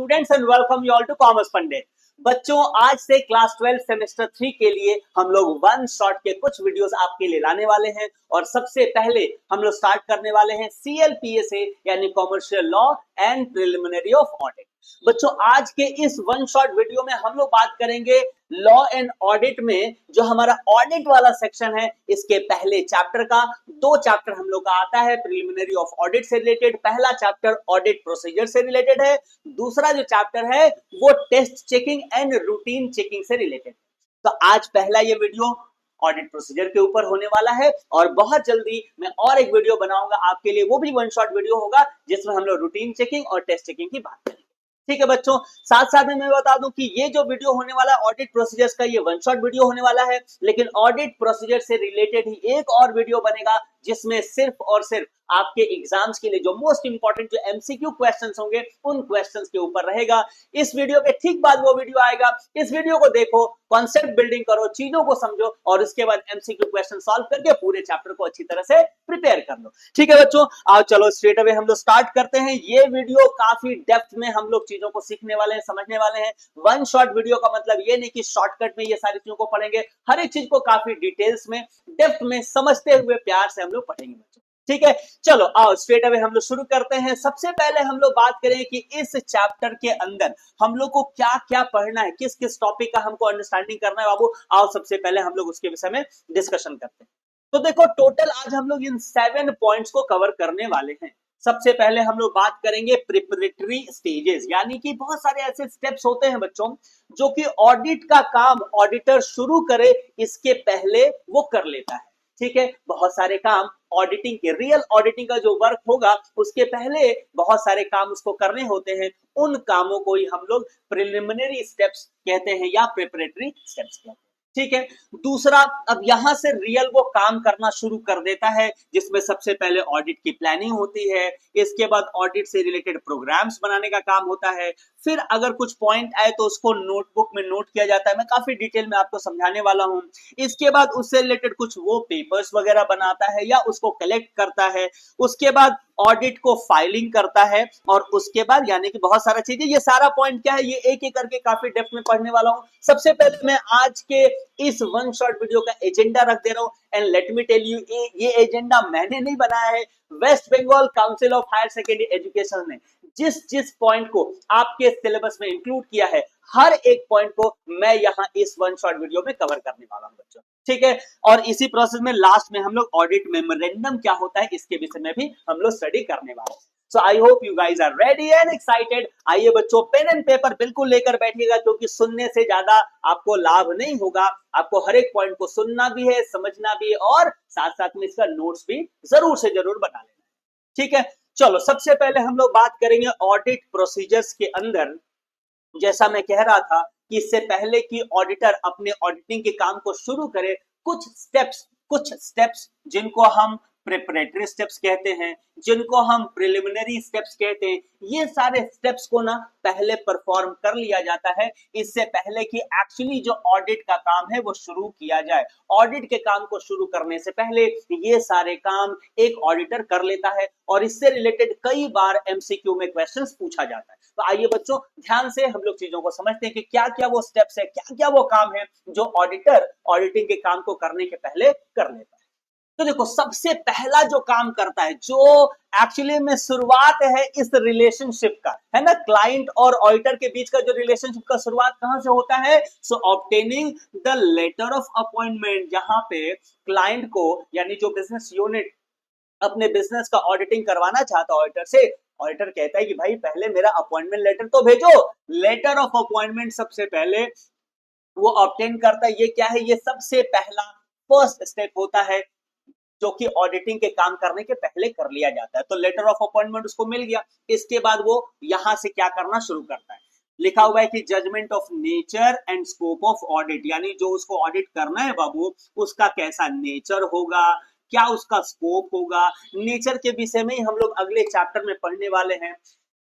Students and welcome you all to commerce Pandey. बच्चों, आज से क्लास 12 सेमेस्टर 3 के लिए हम लोग वन शॉट के कुछ वीडियोस आपके लिए लाने वाले हैं और सबसे पहले हम लोग स्टार्ट करने वाले हैं CLPSA यानी commercial law and preliminary of audit. बच्चों, आज के इस वन शॉट वीडियो में हम लोग बात करेंगे लॉ एंड ऑडिट में जो हमारा ऑडिट वाला सेक्शन है इसके पहले चैप्टर का। दो चैप्टर हम लोग का आता है प्रिलिमिनरी ऑफ ऑडिट से रिलेटेड। पहला चैप्टर ऑडिट प्रोसीजर से रिलेटेड है, दूसरा जो चैप्टर है वो test checking and routine checking से रिलेटेड। तो आज पहला ये वीडियो ऑडिट प्रोसीजर के ऊपर होने वाला है और बहुत जल्दी मैं और एक वीडियो बनाऊंगा आपके लिए, वो भी वन शॉट वीडियो होगा जिसमें हम लोग रूटीन चेकिंग और टेस्ट चेकिंग की बात करेंगे। ठीक है बच्चों, साथ साथ में मैं बता दूं कि ये जो वीडियो होने वाला है ऑडिट प्रोसीजर्स का, ये वन शॉट वीडियो होने वाला है, लेकिन ऑडिट प्रोसीजर से रिलेटेड ही एक और वीडियो बनेगा जिसमें सिर्फ और सिर्फ आपके एग्जाम्स के लिए जो मोस्ट इंपॉर्टेंट जो एमसीक्यू क्वेश्चंस होंगे उन क्वेश्चंस के ऊपर रहेगा। इस वीडियो के ठीक बाद वो वीडियो आएगा, इस वीडियो को देखो, कॉन्सेप्ट बिल्डिंग करो, चीजों को समझो और उसके बाद एमसीक्यू क्वेश्चन सॉल्व करके पूरे चैप्टर को अच्छी तरह से प्रिपेयर कर लो। ठीक है बच्चों, आओ चलो स्ट्रेट अवे हम लोग स्टार्ट करते हैं। ये वीडियो काफी डेप्थ में हम लोग चीजों को सीखने वाले हैं, समझने वाले हैं। वन शॉट वीडियो का मतलब ये नहीं कि शॉर्टकट में ये सारी चीजों को पढ़ेंगे, हर एक चीज को काफी डिटेल्स में डेप्थ में समझते हुए प्यार से हम लोग पढ़ेंगे बच्चों। ठीक है, चलो आओ स्ट्रेट अवे हम लोग शुरू करते हैं। सबसे पहले हम लोग बात करें कि इस चैप्टर के अंदर हम लोग को क्या क्या पढ़ना है, किस किस टॉपिक का हमको अंडरस्टैंडिंग करना है। बाबू आओ सबसे पहले हम लोग उसके विषय में डिस्कशन करते हैं। तो देखो, टोटल आज हम लोग इन 7 पॉइंट्स को कवर करने वाले हैं। सबसे पहले हम लोग बात करेंगे प्रिपरेटरी स्टेजेस, यानी कि बहुत सारे ऐसे स्टेप्स होते हैं बच्चों जो कि ऑडिट का काम ऑडिटर शुरू करे इसके पहले वो कर लेता है। ठीक है, बहुत सारे काम ऑडिटिंग के, रियल ऑडिटिंग का जो वर्क होगा उसके पहले बहुत सारे काम उसको करने होते हैं। उन कामों को ही हम लोग प्रिलिमिनरी स्टेप्स कहते हैं या प्रिपरेटरी स्टेप्स कहते हैं। ठीक है, दूसरा, अब यहां से रियल वो काम करना शुरू कर देता है जिसमें सबसे पहले ऑडिट की प्लानिंग होती है, इसके बाद ऑडिट से रिलेटेड प्रोग्राम्स बनाने का काम होता है, फिर अगर कुछ पॉइंट आए तो उसको नोटबुक में नोट किया जाता है। मैं काफी डिटेल में आपको समझाने वाला हूं। इसके बाद उससे रिलेटेड कुछ वो पेपर्स वगैरह बनाता है या उसको कलेक्ट करता है, उसके बाद ऑडिट को फाइलिंग करता है और उसके बाद यानी कि बहुत सारा चीजें। ये सारा पॉइंट क्या है ये एक एक करके काफी डेप्थ में पढ़ने वाला हूं। सबसे पहले मैं आज के इस वन शॉट वीडियो का एजेंडा रख दे रहा हूं and let me tell you, ये एजेंडा मैंने नहीं बनाया है, West Bengal Council of Higher Secondary Education ने जिस जिस पॉइंट को आपके सिलेबस में इंक्लूड किया है, हर एक पॉइंट को मैं यहां इस वन शॉट वीडियो में कवर करने वाला हूं बच्चों। ठीक है, और इसी प्रोसेस में लास्ट में हम लोग ऑडिट मेमोरेंडम क्या होता है इसके विषय में भी हम लोग स्टडी करने वाले हैं। So I hope you guys are ready and excited. आइए बच्चों, पेन एंड पेपर बिल्कुल लेकर बैठिएगा क्योंकि सुनने से ज्यादा आपको लाभ नहीं होगा। आपको हर एक पॉइंट को सुनना भी है, समझना भी है और साथ साथ में इसका नोट्स भी जरूर से जरूर बना लेना है। ठीक है, चलो सबसे पहले हम लोग बात करेंगे ऑडिट प्रोसीजर्स के अंदर। जैसा मैं कह रहा था कि इससे पहले कि ऑडिटर अपने ऑडिटिंग के काम को शुरू करे, कुछ स्टेप्स जिनको हम प्रिपरेटरी स्टेप्स कहते हैं, जिनको हम प्रिलिमिनरी स्टेप्स कहते हैं, ये सारे स्टेप्स को ना पहले परफॉर्म कर लिया जाता है इससे पहले कि एक्चुअली जो ऑडिट का काम है वो शुरू किया जाए। ऑडिट के काम को शुरू करने से पहले ये सारे काम एक ऑडिटर कर लेता है और इससे रिलेटेड कई बार एमसीक्यू में क्वेश्चंस पूछा जाता है। तो आइए बच्चों, ध्यान से हम लोग चीजों को समझते हैं कि क्या क्या वो स्टेप्स है, क्या क्या वो काम है जो ऑडिटर ऑडिटिंग के काम को करने के पहले कर लेता है। तो देखो, सबसे पहला जो काम करता है, जो एक्चुअली में शुरुआत है इस रिलेशनशिप का, है ना, क्लाइंट और ऑडिटर के बीच का जो रिलेशनशिप का शुरुआत कहां से होता है? So obtaining the letter of appointment, जहां पे क्लाइंट को यानी जो बिजनेस यूनिट अपने बिजनेस का ऑडिटिंग करवाना चाहता है ऑडिटर से, ऑडिटर कहता है कि भाई पहले मेरा अपॉइंटमेंट लेटर तो भेजो। लेटर ऑफ अपॉइंटमेंट सबसे पहले वो ऑब्टेन करता है। ये क्या है? ये सबसे पहला फर्स्ट स्टेप होता है जो कि ऑडिटिंग के काम करने के पहले कर लिया जाता है। तो लेटर ऑफ अपॉइंटमेंट उसको मिल गया, इसके बाद वो यहां से क्या करना शुरू करता है, लिखा हुआ है कि judgement of nature and scope of audit, यानी जो उसको ऑडिट करना है बाबू उसका कैसा नेचर होगा, क्या उसका स्कोप होगा। नेचर के विषय में ही हम लोग अगले चैप्टर में पढ़ने वाले हैं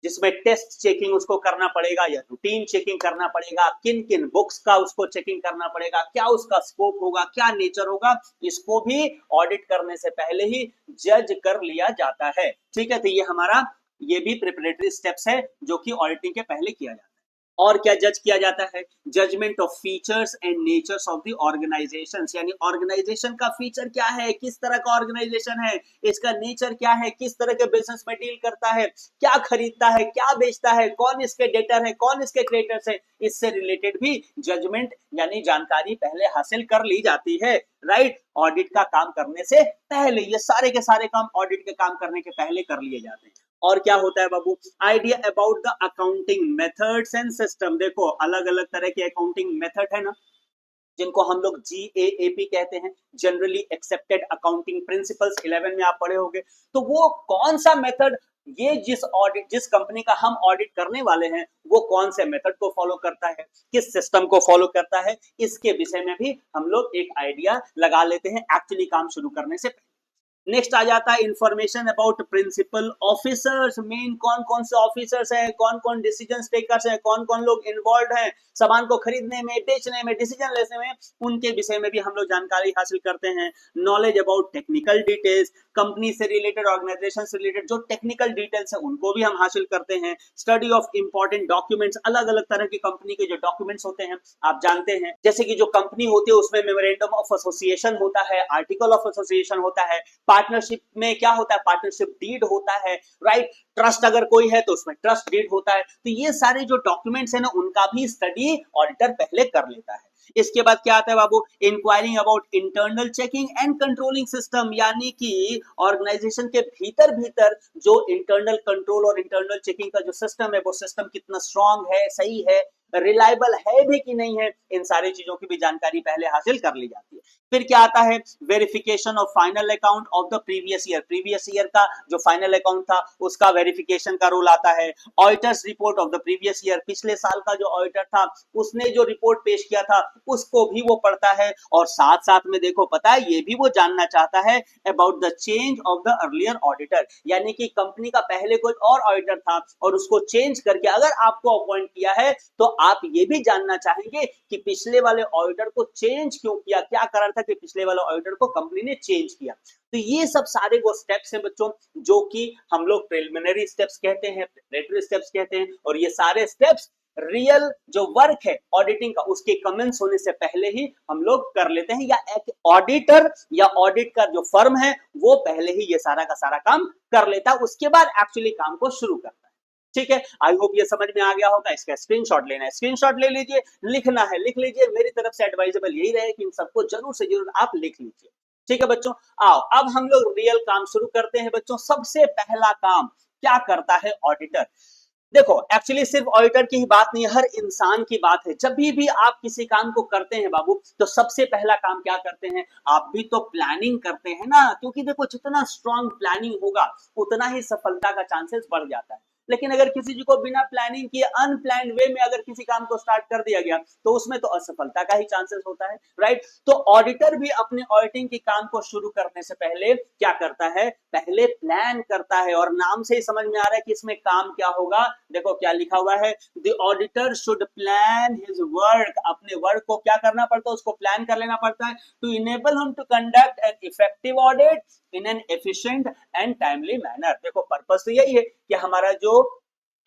जिसमें टेस्ट चेकिंग उसको करना पड़ेगा या रूटीन चेकिंग करना पड़ेगा, किन किन बुक्स का उसको चेकिंग करना पड़ेगा, क्या उसका स्कोप होगा, क्या नेचर होगा, इसको भी ऑडिट करने से पहले ही जज कर लिया जाता है। ठीक है, तो ये हमारा ये भी प्रिपरेटरी स्टेप्स है जो कि ऑडिटिंग के पहले किया जाता है। और क्या जज किया जाता है? Judgement of features and natures of the organisation, यानी ऑर्गेनाइजेशन का फीचर क्या है, किस तरह का ऑर्गेनाइजेशन है, इसका नेचर क्या है, किस तरह के बिजनेस में डील करता है, क्या खरीदता है, क्या बेचता है, कौन इसके डेटर है, कौन इसके क्रेडिटर्स है, इससे रिलेटेड भी जजमेंट यानी जानकारी पहले हासिल कर ली जाती है, राइट। ऑडिट का काम करने से पहले ये सारे के सारे काम ऑडिट के काम करने के पहले कर लिए जाते हैं। और क्या होता है बाबू? Idea about the accounting methods and system. देखो अलग अलग तरह के अकाउंटिंग मेथड है ना, जिनको हम लोग GAAP कहते हैं, जनरली एक्सेप्टेड अकाउंटिंग प्रिंसिपल्स, 11 में आप पढ़े होंगे। तो वो कौन सा मेथड, ये जिस कंपनी का हम ऑडिट करने वाले हैं वो कौन से मेथड को फॉलो करता है, किस सिस्टम को फॉलो करता है, इसके विषय में भी हम लोग एक आइडिया लगा लेते हैं एक्चुअली काम शुरू करने से पहले। नेक्स्ट आ जाता है information about principal officers. Main कौन कौन से ऑफिसर्स हैं, कौन कौन डिसीजन टेकर्स हैं, कौन कौन लोग इन्वॉल्व हैं सामान को खरीदने में, बेचने में, डिसीजन लेने में, उनके विषय में भी हम लोग जानकारी हासिल करते हैं। Knowledge about technical details, company से रिलेटेड, ऑर्गेनाइजेशन से रिलेटेड जो टेक्निकल डिटेल्स है उनको भी हम हासिल करते हैं। स्टडी ऑफ इंपॉर्टेंट डॉक्यूमेंट्स, अलग अलग तरह की कंपनी के जो डॉक्यूमेंट्स होते हैं आप जानते हैं, जैसे कि जो कंपनी होती है उसमें मेमोरेंडम ऑफ एसोसिएशन होता है, आर्टिकल ऑफ एसोसिएशन होता है, पार्टनरशिप में क्या होता है, पार्टनरशिप डीड होता है, राइट। ट्रस्ट अगर कोई है तो उसमें ट्रस्ट डीड होता है। तो ये सारे जो डॉक्यूमेंट्स है ना उनका भी स्टडी ऑडिटर पहले कर लेता है। इसके बाद क्या आता है बाबू? Inquiring about internal checking and controlling system, यानी कि ऑर्गेनाइजेशन के भीतर भीतर जो इंटरनल कंट्रोल और इंटरनल चेकिंग का जो सिस्टम है वो सिस्टम कितना स्ट्रांग है, सही है, रिलायबल है भी कि नहीं है, इन सारी चीजों की भी जानकारी पहले हासिल कर ली जाती है। फिर क्या आता है? Verification of final account of the previous year, previous year का जो फाइनल अकाउंट था उसका वेरिफिकेशन का रोल आता है। Auditors report of the previous year, पिछले साल का जो ऑडिटर था उसने जो रिपोर्ट पेश किया था उसको भी वो पढ़ता है। और साथ साथ में देखो पता है ये भी वो जानना चाहता है about the change of the earlier auditor, यानी कि कंपनी का पहले कोई और ऑडिटर था और उसको चेंज करके अगर आपको अपॉइंट किया है तो आप ये भी जानना चाहेंगे कि पिछले वाले ऑडिटर को चेंज क्यों किया, क्या कारण था कि पिछले वाले ऑडिटर को कंपनी ने चेंज किया। तो ये सब सारे वो स्टेप्स हैं बच्चों जो कि हम लोग प्रिलिमिनरी स्टेप्स कहते हैं, प्रिपरेटरी स्टेप्स कहते हैं। और ये सारे स्टेप्स रियल जो वर्क है ऑडिटिंग का उसके कमेंस होने से पहले ही हम लोग कर लेते हैं, या एक ऑडिटर या ऑडिट का जो फर्म है वो पहले ही ये सारा का सारा काम कर लेता है, उसके बाद एक्चुअली काम को शुरू करता है। ठीक है, आई होप ये समझ में आ गया होगा। इसका स्क्रीनशॉट लेना है, स्क्रीनशॉट ले लीजिए, लिखना है लिख लीजिए। मेरी तरफ से एडवाइजेबल यही रहे कि इन सबको जरूर से जरूर आप लिख लीजिए। ठीक है बच्चों, आओ अब हम लोग रियल काम शुरू करते हैं बच्चों। सबसे पहला काम क्या करता है ऑडिटर? देखो एक्चुअली सिर्फ ऑडिटर की ही बात नहीं, हर इंसान की बात है। जब भी आप किसी काम को करते हैं बाबू तो सबसे पहला काम क्या करते हैं? आप भी तो प्लानिंग करते हैं ना, क्योंकि देखो जितना स्ट्रांग प्लानिंग होगा उतना ही सफलता का चांसेस बढ़ जाता है। लेकिन अगर किसी जी को बिना प्लानिंग किए अनप्लान्ड वे में अगर किसी काम को स्टार्ट कर दिया गया तो उसमें तो असफलता का ही चांसेस होता है, राइट। तो ऑडिटर भी अपने ऑडिटिंग के काम को शुरू करने से पहले क्या करता है? पहले प्लान करता है। और नाम से ही समझ में आ रहा है कि इसमें काम क्या होगा। देखो क्या लिखा हुआ है, the auditor should plan his work. अपने वर्क को क्या करना पड़ता है? उसको प्लान कर लेना पड़ता है to enable him to conduct an effective audit in an efficient and timely manner. देखो पर्पस तो यही है कि हमारा जो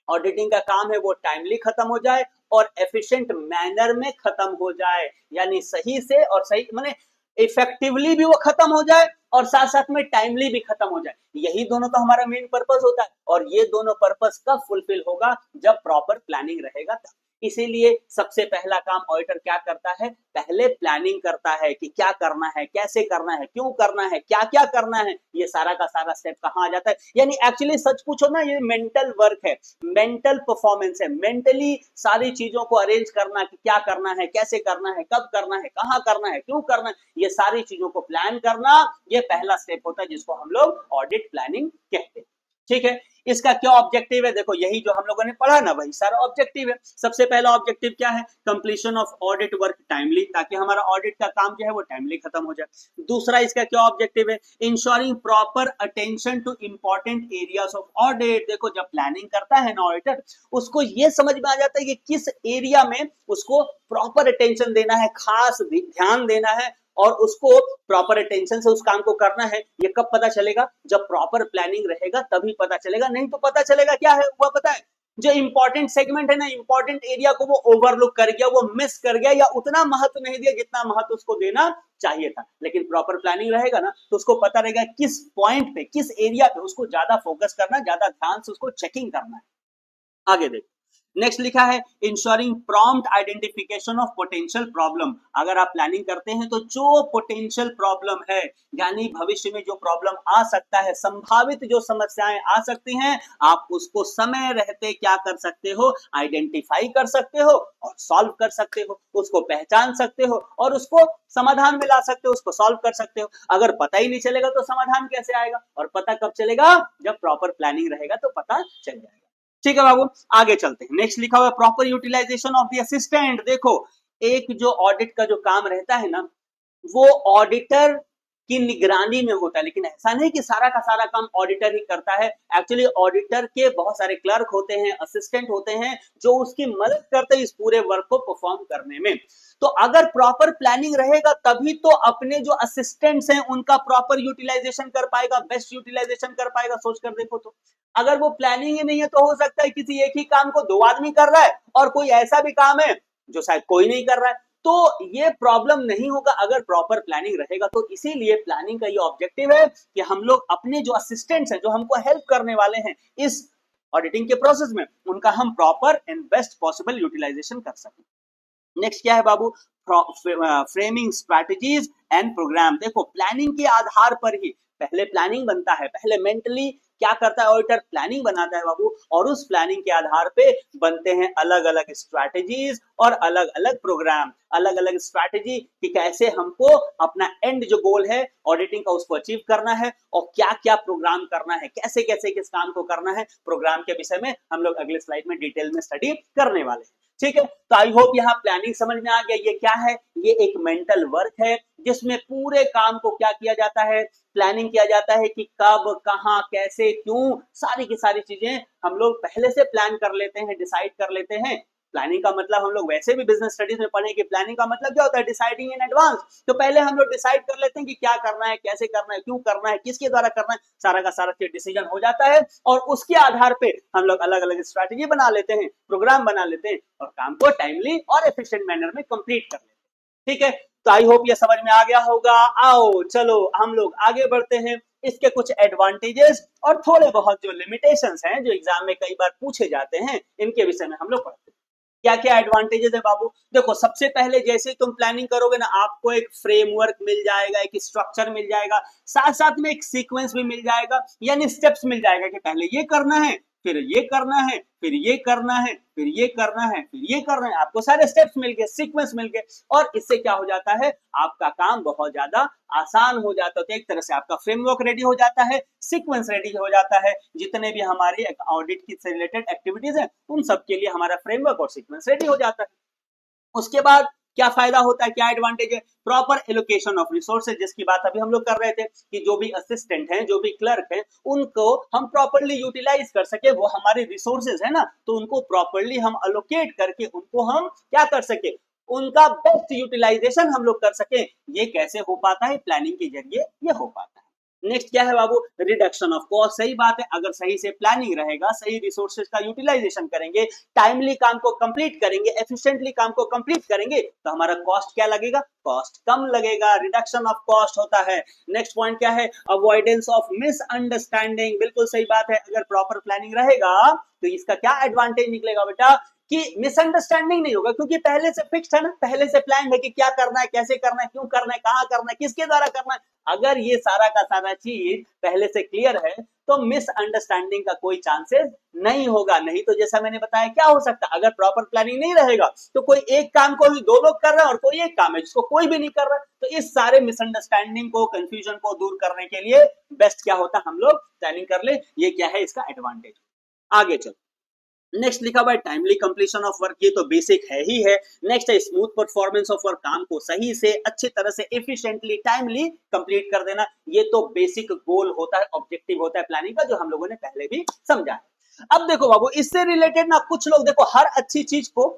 ऑडिटिंग का काम है वो टाइमली खत्म हो जाए और एफिशिएंट मैनर में खत्म हो जाए, यानी सही से और सही माने इफेक्टिवली भी वो खत्म हो जाए और साथ साथ में टाइमली भी खत्म हो जाए। यही दोनों तो हमारा मेन पर्पस होता है। और ये दोनों पर्पस कब फुलफिल होगा? जब प्रॉपर प्लानिंग रहेगा तब। इसीलिए सबसे पहला काम ऑडिटर क्या करता है? पहले प्लानिंग करता है कि क्या करना है, कैसे करना है, क्यों करना है, क्या क्या करना है। ये सारा का सारा स्टेप कहां आ जाता है? यानी एक्चुअली सच पूछो ना ये मेंटल वर्क है, मेंटल परफॉर्मेंस है। मेंटली सारी चीजों को अरेंज करना कि क्या करना है, कैसे करना है, कब करना है, कहां करना है, क्यों करना है, ये सारी चीजों को प्लान करना, ये पहला स्टेप होता है जिसको हम लोग ऑडिट प्लानिंग कहते हैं। ठीक है, इसका क्या ऑब्जेक्टिव है? देखो यही जो हम लोगों ने पढ़ा ना वही सारा ऑब्जेक्टिव है। सबसे पहला ऑब्जेक्टिव क्या है? Completion of audit work timely, ताकि हमारा ऑडिट का काम जो है वो टाइमली खत्म हो जाए। दूसरा इसका क्या ऑब्जेक्टिव है? Ensuring proper attention two important areas of audit. देखो जब प्लानिंग करता है ना ऑडिटर, उसको ये समझ में आ जाता है कि किस एरिया में उसको प्रॉपर अटेंशन देना है, खास ध्यान देना है, और उसको प्रॉपर अटेंशन से उस काम को करना है, ये कब पता चलेगा? जब प्रॉपर प्लानिंग रहेगा तभी पता चलेगा, नहीं तो पता चलेगा क्या है वो पता है, जो इंपॉर्टेंट सेगमेंट है ना, इंपॉर्टेंट एरिया को वो ओवरलुक कर गया, वो मिस कर गया, या उतना महत्व नहीं दिया जितना महत्व उसको देना चाहिए था। लेकिन प्रॉपर प्लानिंग रहेगा ना तो उसको पता रहेगा किस पॉइंट पे, किस एरिया पे उसको ज्यादा फोकस करना, ज्यादा ध्यान से उसको चेकिंग करना है। आगे देखो, नेक्स्ट लिखा है ensuring prompt identification of potential problem. अगर आप प्लानिंग करते हैं तो जो पोटेंशियल प्रॉब्लम है, यानी भविष्य में जो प्रॉब्लम आ सकता है, संभावित जो समस्याएं आ सकती हैं, आप उसको समय रहते क्या कर सकते हो? आइडेंटिफाई कर सकते हो और सॉल्व कर सकते हो, उसको पहचान सकते हो और उसको समाधान में ला सकते हो, उसको सॉल्व कर सकते हो। अगर पता ही नहीं चलेगा तो समाधान कैसे आएगा? और पता कब चलेगा? जब प्रॉपर प्लानिंग रहेगा तो पता चल जाएगा। ठीक है बाबू, आगे चलते हैं। नेक्स्ट लिखा हुआ है proper utilisation of the assistant. देखो, एक जो ऑडिट का जो काम रहता है ना, वो ऑडिटर की निगरानी में होता है, लेकिन ऐसा नहीं कि सारा का सारा काम ऑडिटर ही करता है। एक्चुअली ऑडिटर के बहुत सारे क्लर्क होते हैं, असिस्टेंट होते हैं, जो उसकी मदद करते हैं इस पूरे वर्क को परफॉर्म करने में। तो अगर प्रॉपर प्लानिंग रहेगा तभी तो अपने जो असिस्टेंट्स हैं उनका प्रॉपर यूटिलाइजेशन कर पाएगा, बेस्ट यूटिलाइजेशन कर पाएगा। सोचकर देखो तो, अगर वो प्लानिंग ही नहीं है तो हो सकता है किसी एक ही काम को 2 आदमी कर रहा है और कोई ऐसा भी काम है जो शायद कोई नहीं कर रहा है, तो ये प्रॉब्लम नहीं होगा अगर प्रॉपर प्लानिंग रहेगा। तो इसीलिए प्लानिंग का ये ऑब्जेक्टिव है कि हम लोग अपने जो असिस्टेंट्स हैं, जो हमको हेल्प करने वाले हैं इस ऑडिटिंग के प्रोसेस में, उनका हम proper and best possible utilisation कर सकें। नेक्स्ट क्या है बाबू? Framing strategies and programme. देखो, प्लानिंग के आधार पर ही पहले प्लानिंग बनता है, पहले मेंटली क्या करता है ऑडिटर? प्लानिंग बनाता है बाबू, और उस प्लानिंग के आधार पे बनते हैं अलग अलग स्ट्रैटेजीज और अलग अलग प्रोग्राम। अलग अलग स्ट्रैटेजी कि कैसे हमको अपना एंड जो गोल है ऑडिटिंग का उसको अचीव करना है, और क्या क्या प्रोग्राम करना है, कैसे कैसे किस काम को करना है, प्रोग्राम के विषय में हम लोग अगले स्लाइड में डिटेल में स्टडी करने वाले हैं। ठीक है, तो आई होप यहाँ प्लानिंग समझ में आ गया। ये क्या है? ये एक मेंटल वर्क है जिसमें पूरे काम को क्या किया जाता है? प्लानिंग किया जाता है कि कब, कहां, कैसे, क्यों, सारी की सारी चीजें हम लोग पहले से प्लान कर लेते हैं, डिसाइड कर लेते हैं। प्लानिंग का मतलब हम लोग वैसे भी बिजनेस स्टडीज में पढ़े कि प्लानिंग का मतलब क्या होता है? Deciding in advance. तो पहले हम लोग डिसाइड कर लेते हैं कि क्या करना है, कैसे करना है, क्यों करना है, किसके द्वारा करना है, सारा का सारा डिसीजन हो जाता है, और उसके आधार पे हम लोग अलग अलग स्ट्रैटेजी बना लेते हैं, प्रोग्राम बना लेते हैं, और काम को टाइमली और एफिशिएंट मैनर में कंप्लीट कर लेते हैं। ठीक है, तो आई होप ये समझ में आ गया होगा। आओ चलो हम लोग आगे बढ़ते हैं। इसके कुछ एडवांटेजेस और थोड़े बहुत जो लिमिटेशंस हैं जो एग्जाम में कई बार पूछे जाते हैं, इनके विषय में हम लोग पढ़ते हैं। क्या क्या एडवांटेजेस है बाबू? देखो, सबसे पहले जैसे तुम प्लानिंग करोगे ना, आपको एक फ्रेमवर्क मिल जाएगा, एक स्ट्रक्चर मिल जाएगा, साथ साथ में एक सीक्वेंस भी मिल जाएगा, यानी स्टेप्स मिल जाएगा कि पहले ये करना है, फिर ये करना है, फिर ये करना है, फिर ये करना है, फिर ये करना है। आपको सारे स्टेप्स मिल गए, सीक्वेंस मिल गए, और इससे क्या हो जाता है? आपका काम बहुत ज्यादा आसान हो जाता है। तो एक तरह से आपका फ्रेमवर्क रेडी हो जाता है, सीक्वेंस रेडी हो जाता है, जितने भी हमारे ऑडिट की से रिलेटेड एक्टिविटीज हैं उन सब के लिए हमारा फ्रेमवर्क और सीक्वेंस रेडी हो जाता है। उसके बाद क्या फायदा होता है, क्या एडवांटेज है? प्रॉपर एलोकेशन ऑफ रिसोर्सेज, जिसकी बात अभी हम लोग कर रहे थे कि जो भी असिस्टेंट हैं, जो भी क्लर्क हैं, उनको हम प्रॉपरली यूटिलाइज कर सके। वो हमारे रिसोर्सेज है ना, तो उनको प्रॉपरली हम अलोकेट करके उनको हम क्या कर सके? उनका बेस्ट यूटिलाइजेशन हम लोग कर सके। ये कैसे हो पाता है? प्लानिंग के जरिए ये हो पाता है। नेक्स्ट क्या है बाबू? Reduction of cost. सही बात है, अगर सही से प्लानिंग रहेगा, सही रिसोर्सेज का यूटिलाइजेशन करेंगे, टाइमली काम को कंप्लीट करेंगे, एफिशिएंटली काम को कंप्लीट करेंगे, तो हमारा कॉस्ट क्या लगेगा? कॉस्ट कम लगेगा, रिडक्शन ऑफ कॉस्ट होता है। नेक्स्ट पॉइंट क्या है? Avoidance of misunderstanding. बिल्कुल सही बात है, अगर प्रॉपर प्लानिंग रहेगा तो इसका क्या एडवांटेज निकलेगा बेटा? कि मिसअंडरस्टैंडिंग नहीं होगा, क्योंकि पहले से फिक्स्ड है ना, पहले से प्लान है कि क्या करना है, कैसे करना है, क्यों करना है, कहां करना है, किसके द्वारा करना है। अगर ये सारा का सारा चीज पहले से क्लियर है तो मिसअंडरस्टैंडिंग का कोई चांसेस नहीं होगा। नहीं तो जैसा मैंने बताया, क्या हो सकता है? अगर प्रॉपर प्लानिंग नहीं रहेगा तो कोई एक काम को भी 2 लोग कर रहे हैं और कोई एक काम है जिसको कोई भी नहीं कर रहा है। तो इस सारे मिसअंडरस्टैंडिंग को, कंफ्यूजन को दूर करने के लिए बेस्ट क्या होता है? हम लोग प्लानिंग कर ले। ये क्या है? इसका एडवांटेज। आगे चलो, नेक्स्ट लिखा हुआ है टाइमली कंप्लीशन ऑफ वर्क। ये तो बेसिक है ही है। नेक्स्ट है स्मूथ परफॉर्मेंस ऑफ वर्क, काम को सही से, अच्छी तरह से, एफिशिएंटली, टाइमली कंप्लीट कर देना। ये तो बेसिक गोल होता है, ऑब्जेक्टिव होता है प्लानिंग का, जो हम लोगों ने पहले भी समझा है। अब देखो बाबू, इससे रिलेटेड ना कुछ लोग, देखो, हर अच्छी चीज को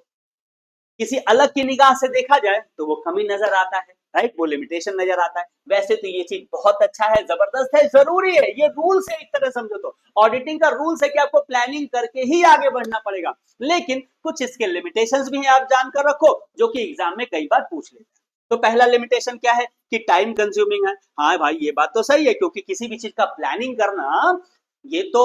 किसी अलग की निगाह से देखा जाए तो वो कमी नजर आता है, राइट, वो लिमिटेशन नजर आता है। वैसे तो ये चीज बहुत अच्छा है, जबरदस्त है, जरूरी है, ये रूल्स है, एक तरह समझो तो ऑडिटिंग का रूल्स है कि आपको प्लानिंग करके ही आगे बढ़ना पड़ेगा, लेकिन कुछ इसके लिमिटेशंस भी हैं, आप जानकर रखो, जो कि एग्जाम में कई बार पूछ लेते हैं। तो पहला लिमिटेशन क्या है कि टाइम कंज्यूमिंग है। हाँ भाई, ये बात तो सही है, क्योंकि किसी भी चीज का प्लानिंग करना ये तो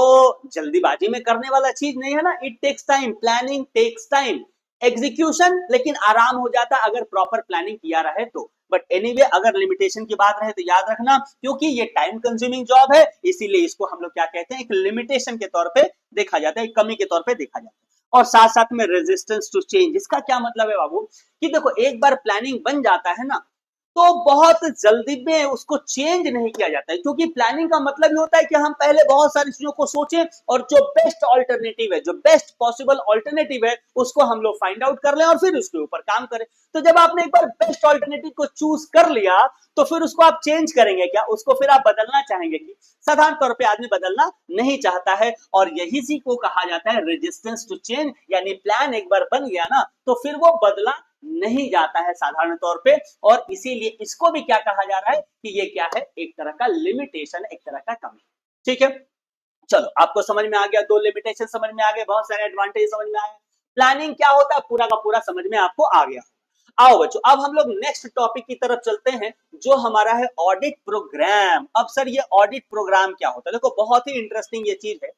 जल्दीबाजी में करने वाला चीज नहीं है ना, it takes time, planning takes time, execution लेकिन आराम हो जाता अगर प्रॉपर प्लानिंग किया रहे तो। बट एनीवे, अगर लिमिटेशन की बात रहे तो याद रखना, क्योंकि ये टाइम कंज्यूमिंग जॉब है, इसीलिए इसको हम लोग क्या कहते हैं, एक लिमिटेशन के तौर पे देखा जाता है, एक कमी के तौर पे देखा जाता है। और साथ साथ में रेजिस्टेंस टू चेंज, इसका क्या मतलब है बाबू, कि देखो एक बार प्लानिंग बन जाता है ना, तो बहुत जल्दी में उसको चेंज नहीं किया जाता है, क्योंकि प्लानिंग का मतलब ही होता है कि हम पहले बहुत सारी चीजों को सोचें और जो बेस्ट ऑल्टरनेटिव है, जो बेस्ट पॉसिबल ऑल्टरनेटिव है, उसको हम लोग फाइंड आउट कर लें और फिर उसके ऊपर काम करें। तो जब आपने एक बार बेस्ट ऑल्टरनेटिव को चूज कर लिया, तो फिर उसको आप चेंज करेंगे क्या, उसको फिर आप बदलना चाहेंगे कि? साधारण तौर पे आदमी बदलना नहीं चाहता है, और यही सी को कहा जाता है रेजिस्टेंस टू चेंज, यानी प्लान एक बार बन गया ना, तो फिर वो बदला नहीं जाता है साधारण तौर पे, और इसीलिए इसको भी क्या कहा जा रहा है कि ये क्या है, एक तरह का लिमिटेशन, एक तरह का कमी। ठीक है, चलो आपको समझ में आ गया, दो लिमिटेशन समझ में आ गए, बहुत सारे एडवांटेज समझ में आए, प्लानिंग क्या होता है पूरा का पूरा समझ में आपको आ गया। आओ बच्चों, अब हम लोग नेक्स्ट टॉपिक की तरफ चलते हैं, जो हमारा है ऑडिट प्रोग्राम। अब सर ये ऑडिट प्रोग्राम क्या होता है, देखो बहुत ही इंटरेस्टिंग ये चीज है।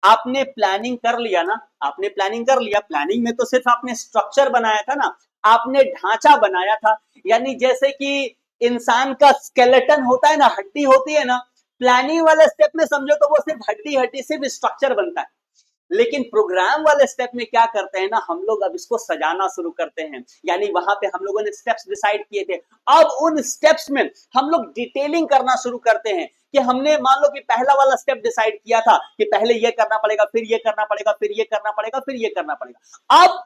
आपने प्लानिंग कर लिया ना, आपने प्लानिंग कर लिया, प्लानिंग में तो सिर्फ आपने स्ट्रक्चर बनाया था ना, आपने ढांचा बनाया था, यानी जैसे कि इंसान का स्केलेटन होता है ना, हड्डी होती है ना, प्लानिंग वाले स्टेप में समझो तो वो सिर्फ हड्डी हड्डी सिर्फ स्ट्रक्चर बनता है। लेकिन प्रोग्राम वाले स्टेप में क्या करते हैं ना, हम लोग अब इसको सजाना शुरू करते हैं, यानी वहां पे हम लोगों ने स्टेप्स डिसाइड किए थे, अब उन स्टेप्स में हम लोग डिटेलिंग करना शुरू करते हैं, कि हमने मान लो कि पहला वाला स्टेप डिसाइड किया था कि पहले ये करना पड़ेगा, फिर ये करना पड़ेगा, फिर ये करना पड़ेगा, फिर ये करना पड़ेगा। अब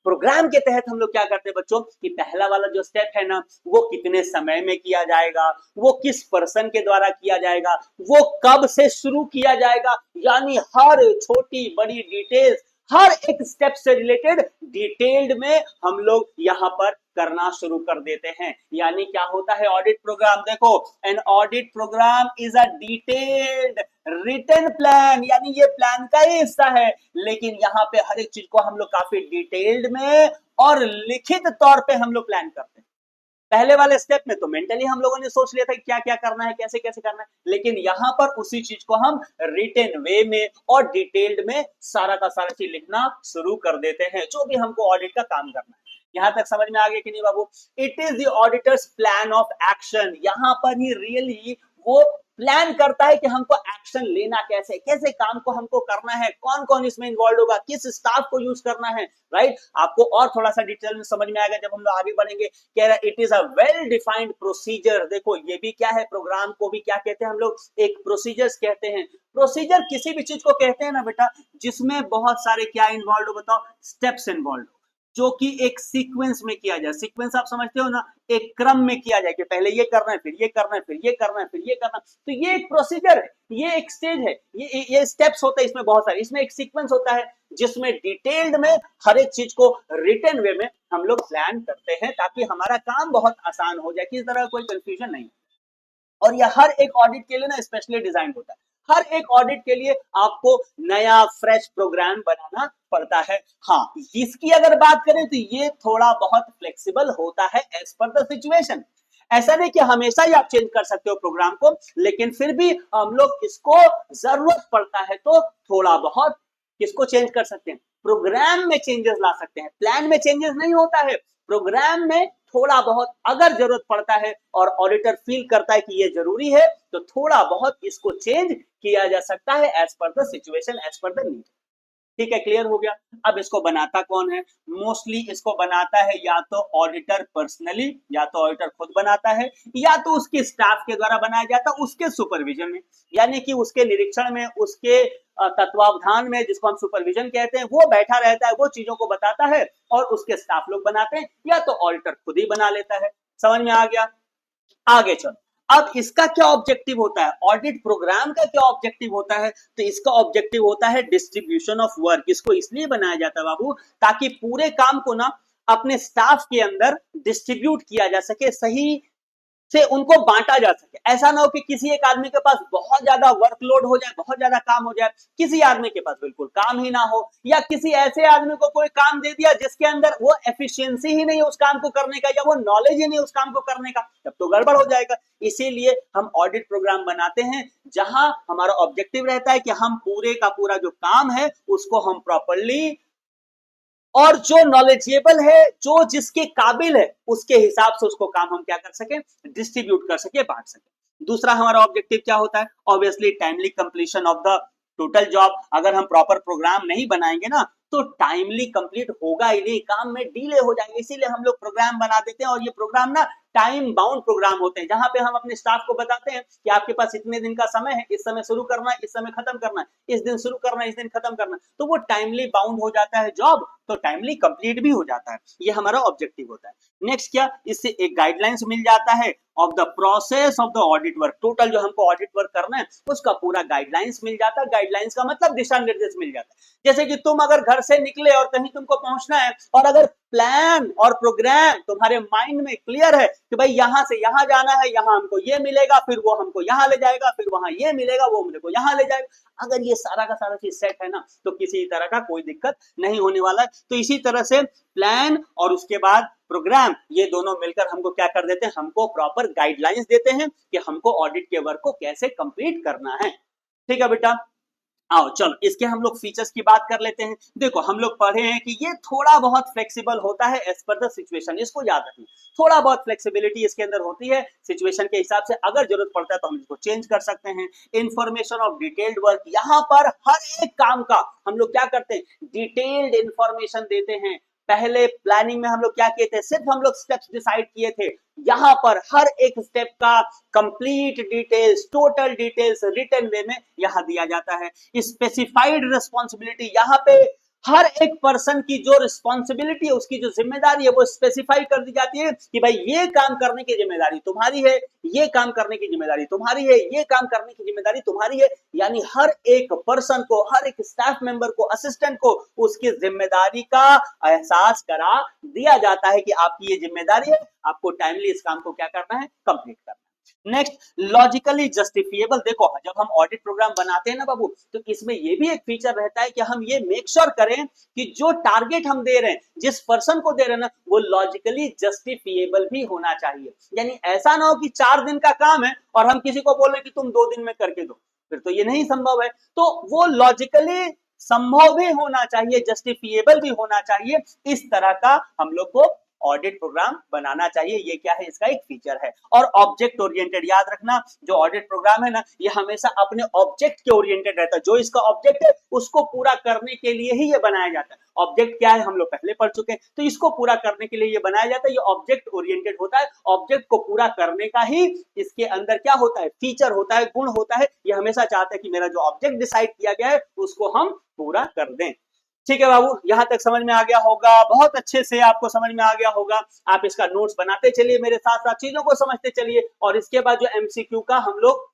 प्रोग्राम के तहत हम लोग क्या करते हैं बच्चों, कि पहला वाला जो स्टेप है ना, वो कितने समय में किया जाएगा, वो किस पर्सन के द्वारा किया जाएगा, वो कब से शुरू किया जाएगा, यानी हर छोटी बड़ी डिटेल्स, हर एक स्टेप से रिलेटेड डिटेल्ड में हम लोग यहां पर करना शुरू कर देते हैं। यानी क्या होता है ऑडिट प्रोग्राम, देखो an audit programme is a detailed written plan, यानी ये प्लान का ही हिस्सा है, लेकिन यहाँ पे हर एक चीज को हम लोग काफी डिटेल्ड में और लिखित तौर पे हम लोग प्लान करते हैं। पहले वाले स्टेप में तो मेंटली हम लोगों ने सोच लिया था क्या क्या करना है, कैसे कैसे करना है, लेकिन यहां पर उसी चीज को हम रिटन वे में और डिटेल्ड में सारा का सारा चीज लिखना शुरू कर देते हैं, जो भी हमको ऑडिट का काम करना है। यहां तक समझ में आ गया कि नहीं बाबू? It is the auditor's plan of action, यहां पर ही रियली वो प्लान करता है कि हमको एक्शन लेना कैसे, कैसे काम को हमको करना है, कौन कौन इसमें इन्वॉल्व होगा, किस स्टाफ को यूज करना है, राइट। आपको और थोड़ा सा डिटेल में समझ में आएगा जब हम लोग आगे बढ़ेंगे। कह रहा it is a well defined procedure, देखो ये भी क्या है, प्रोग्राम को भी क्या कहते हैं हम लोग, एक प्रोसीजर्स कहते हैं। प्रोसीजर किसी भी चीज को कहते हैं ना बेटा, जिसमें बहुत सारे क्या इन्वॉल्व हो, बताओ, स्टेप्स इन्वॉल्व, जो कि एक सीक्वेंस में किया जाए। सीक्वेंस आप समझते हो ना, एक क्रम में किया जाए कि पहले ये करना है, फिर ये करना है, फिर ये करना है, फिर ये करना है। तो ये एक प्रोसीजर है, ये एक स्टेज है, ये स्टेप्स होते हैं इसमें बहुत सारे, इसमें एक सीक्वेंस होता है जिसमें डिटेल्ड में हर एक चीज को रिटन वे में हम लोग प्लान करते हैं, ताकि हमारा काम बहुत आसान हो जाए, किसी तरह कोई कंफ्यूजन नहीं। और यह हर एक ऑडिट के लिए ना स्पेशली डिजाइन होता है, हर एक ऑडिट के लिए आपको नया फ्रेश प्रोग्राम बनाना पड़ता है। हाँ, इसकी अगर बात करें तो ये थोड़ा बहुत फ्लेक्सिबल होता है एज पर द सिचुएशन। ऐसा नहीं कि हमेशा ही आप चेंज कर सकते हो प्रोग्राम को, लेकिन फिर भी हम लोग इसको जरूरत पड़ता है तो थोड़ा बहुत किसको चेंज कर सकते हैं, प्रोग्राम में चेंजेस ला सकते हैं। प्लान में चेंजेस नहीं होता है, प्रोग्राम में थोड़ा बहुत अगर जरूरत पड़ता है और ऑडिटर फील करता है कि ये जरूरी है, तो थोड़ा बहुत इसको चेंज किया जा सकता है as per the situation, as per the need. ठीक है, क्लियर हो गया। अब इसको बनाता कौन है? मोस्टली इसको बनाता है या तो ऑडिटर पर्सनली, या तो ऑडिटर खुद बनाता है, या तो उसके स्टाफ के द्वारा बनाया जाता है उसके सुपरविजन में, यानी कि उसके निरीक्षण में, उसके तत्वावधान में, जिसको हम सुपरविजन कहते हैं, वो बैठा रहता है, वो चीजों को बताता है और उसके स्टाफ लोग बनाते हैं, या तो ऑडिटर खुद ही बना लेता है। समझ में आ गया? आगे चलो, अब इसका क्या ऑब्जेक्टिव होता है, ऑडिट प्रोग्राम का क्या ऑब्जेक्टिव होता है? तो इसका ऑब्जेक्टिव होता है डिस्ट्रीब्यूशन ऑफ वर्क। इसको इसलिए बनाया जाता है बाबू, ताकि पूरे काम को ना अपने स्टाफ के अंदर डिस्ट्रीब्यूट किया जा सके, सही से उनको बांटा जा सके। ऐसा ना हो कि किसी एक आदमी के पास बहुत ज्यादा वर्कलोड हो जाए, बहुत ज्यादा काम हो जाए, किसी आदमी के पास बिल्कुल काम ही ना हो, या किसी ऐसे आदमी को कोई काम दे दिया जिसके अंदर वो एफिशिएंसी ही नहीं है उस काम को करने का, या वो नॉलेज ही नहीं उस काम को करने का, तब तो गड़बड़ हो जाएगा। इसीलिए हम ऑडिट प्रोग्राम बनाते हैं जहां हमारा ऑब्जेक्टिव रहता है कि हम पूरे का पूरा जो काम है उसको हम प्रॉपरली और जो नॉलेजेबल है, जो जिसके काबिल है, उसके हिसाब से उसको काम हम क्या कर सके, डिस्ट्रीब्यूट कर सके, बांट सके। दूसरा हमारा ऑब्जेक्टिव क्या होता है, obviously timely completion of the total job. अगर हम प्रॉपर प्रोग्राम नहीं बनाएंगे ना तो टाइमली कंप्लीट होगा ही नहीं, काम में डिले हो जाएंगे। इसीलिए हम लोग प्रोग्राम बना देते हैं, और ये प्रोग्राम ना टाइम बाउंड प्रोग्राम होते हैं, जहां पे हम अपने स्टाफ को बताते हैं कि आपके पास इतने दिन का समय है, इस समय शुरू करना है, इस समय खत्म करना है, इस दिन शुरू करना है, इस दिन खत्म करना है, तो वो टाइमली बाउंड हो जाता है जॉब, तो टाइमली कंप्लीट भी हो जाता है। ये हमारा ऑब्जेक्टिव होता है। नेक्स्ट क्या, इससे एक गाइडलाइंस मिल जाता है of the process of the audit work. Total जो हमको ऑडिट वर्क करना है उसका पूरा गाइडलाइंस मिल जाता है। गाइडलाइंस का मतलब दिशा निर्देश मिल जाता है। जैसे कि तुम अगर घर से निकले और कहीं तुमको पहुंचना है, और अगर प्लान और प्रोग्राम तुम्हारे माइंड में क्लियर है कि भाई यहां से यहां जाना है, यहां हमको ये मिलेगा, फिर वो हमको यहां ले जाएगा, फिर वहां ये मिलेगा, वो हमको यहां ले जाएगा, अगर ये सारा का सारा चीज सेट है ना, तो किसी तरह का कोई दिक्कत नहीं होने वाला है। तो इसी तरह से प्लान और उसके बाद प्रोग्राम, ये दोनों मिलकर हमको क्या कर देते हैं, हमको प्रॉपर गाइडलाइंस देते हैं कि हमको ऑडिट के वर्क को कैसे कंप्लीट करना है। ठीक है बेटा, आओ चलो इसके हम लोग फीचर्स की बात कर लेते हैं। देखो हम लोग पढ़े हैं कि ये थोड़ा बहुत फ्लेक्सिबल होता है एज पर द सिचुएशन, इसको याद रखना, थोड़ा बहुत फ्लेक्सिबिलिटी इसके अंदर होती है, सिचुएशन के हिसाब से अगर जरूरत पड़ता है तो हम इसको चेंज कर सकते हैं। इंफॉर्मेशन ऑफ डिटेल्ड वर्क, यहाँ पर हर एक काम का हम लोग क्या करते हैं, डिटेल्ड इंफॉर्मेशन देते हैं। पहले प्लानिंग में हम लोग क्या किए थे, सिर्फ हम लोग स्टेप्स डिसाइड किए थे, यहां पर हर एक स्टेप का complete details, total details written way में यहां दिया जाता है। स्पेसिफाइड रिस्पॉन्सिबिलिटी, यहां पे हर एक पर्सन की जो रिस्पॉन्सिबिलिटी है, उसकी जो जिम्मेदारी है, वो स्पेसिफाई कर दी जाती है कि भाई ये काम करने की जिम्मेदारी तुम्हारी है, ये काम करने की जिम्मेदारी तुम्हारी है, ये काम करने की जिम्मेदारी तुम्हारी है। यानी हर एक पर्सन को, हर एक स्टाफ मेंबर को, असिस्टेंट को उसकी जिम्मेदारी का एहसास करा दिया जाता है कि आपकी ये जिम्मेदारी है, आपको टाइमली इस काम को क्या करना है, कंप्लीट करना है। Next, logically justifiable. देखो जब हम ऑडिट प्रोग्राम बनाते हैं ना बाबू, तो इसमें ये भी एक फीचर रहता है कि हम ये मेक श्योर करें कि जो टारगेट हम दे रहे हैं, जिस पर्सन को दे रहे हैं ना, वो लॉजिकली जस्टिफिएबल भी होना चाहिए। यानी ऐसा ना हो कि 4 दिन का काम है और हम किसी को बोल रहे हैं कि तुम 2 दिन में करके दो, फिर तो ये नहीं संभव है। तो वो लॉजिकली संभव भी होना चाहिए, जस्टिफिएबल भी होना चाहिए। इस तरह का हम लोग को ऑडिट प्रोग्राम बनाना चाहिए। ये क्या है, इसका एक फीचर है। और ऑब्जेक्ट ओरिएंटेड, याद रखना जो ऑडिट प्रोग्राम है ना, ये हमेशा अपने ऑब्जेक्ट के ओरिएंटेड रहता है। जो इसका ऑब्जेक्ट है उसको पूरा करने के लिए ही ये बनाया जाता है। ऑब्जेक्ट क्या है हम लोग पहले पढ़ चुके हैं, तो इसको पूरा करने के लिए ये बनाया जाता है। ये ऑब्जेक्ट ओरिएंटेड होता है, ऑब्जेक्ट को पूरा करने का ही इसके अंदर क्या होता है, फीचर होता है, गुण होता है। ये हमेशा चाहता है कि मेरा जो ऑब्जेक्ट डिसाइड किया गया है उसको हम पूरा कर दें। ठीक है बाबू, यहां तक समझ में आ गया होगा, बहुत अच्छे से आपको समझ में आ गया होगा। आप इसका नोट्स बनाते चलिए, मेरे साथ साथ चीजों को समझते चलिए, और इसके बाद जो एमसीक्यू का हम लोग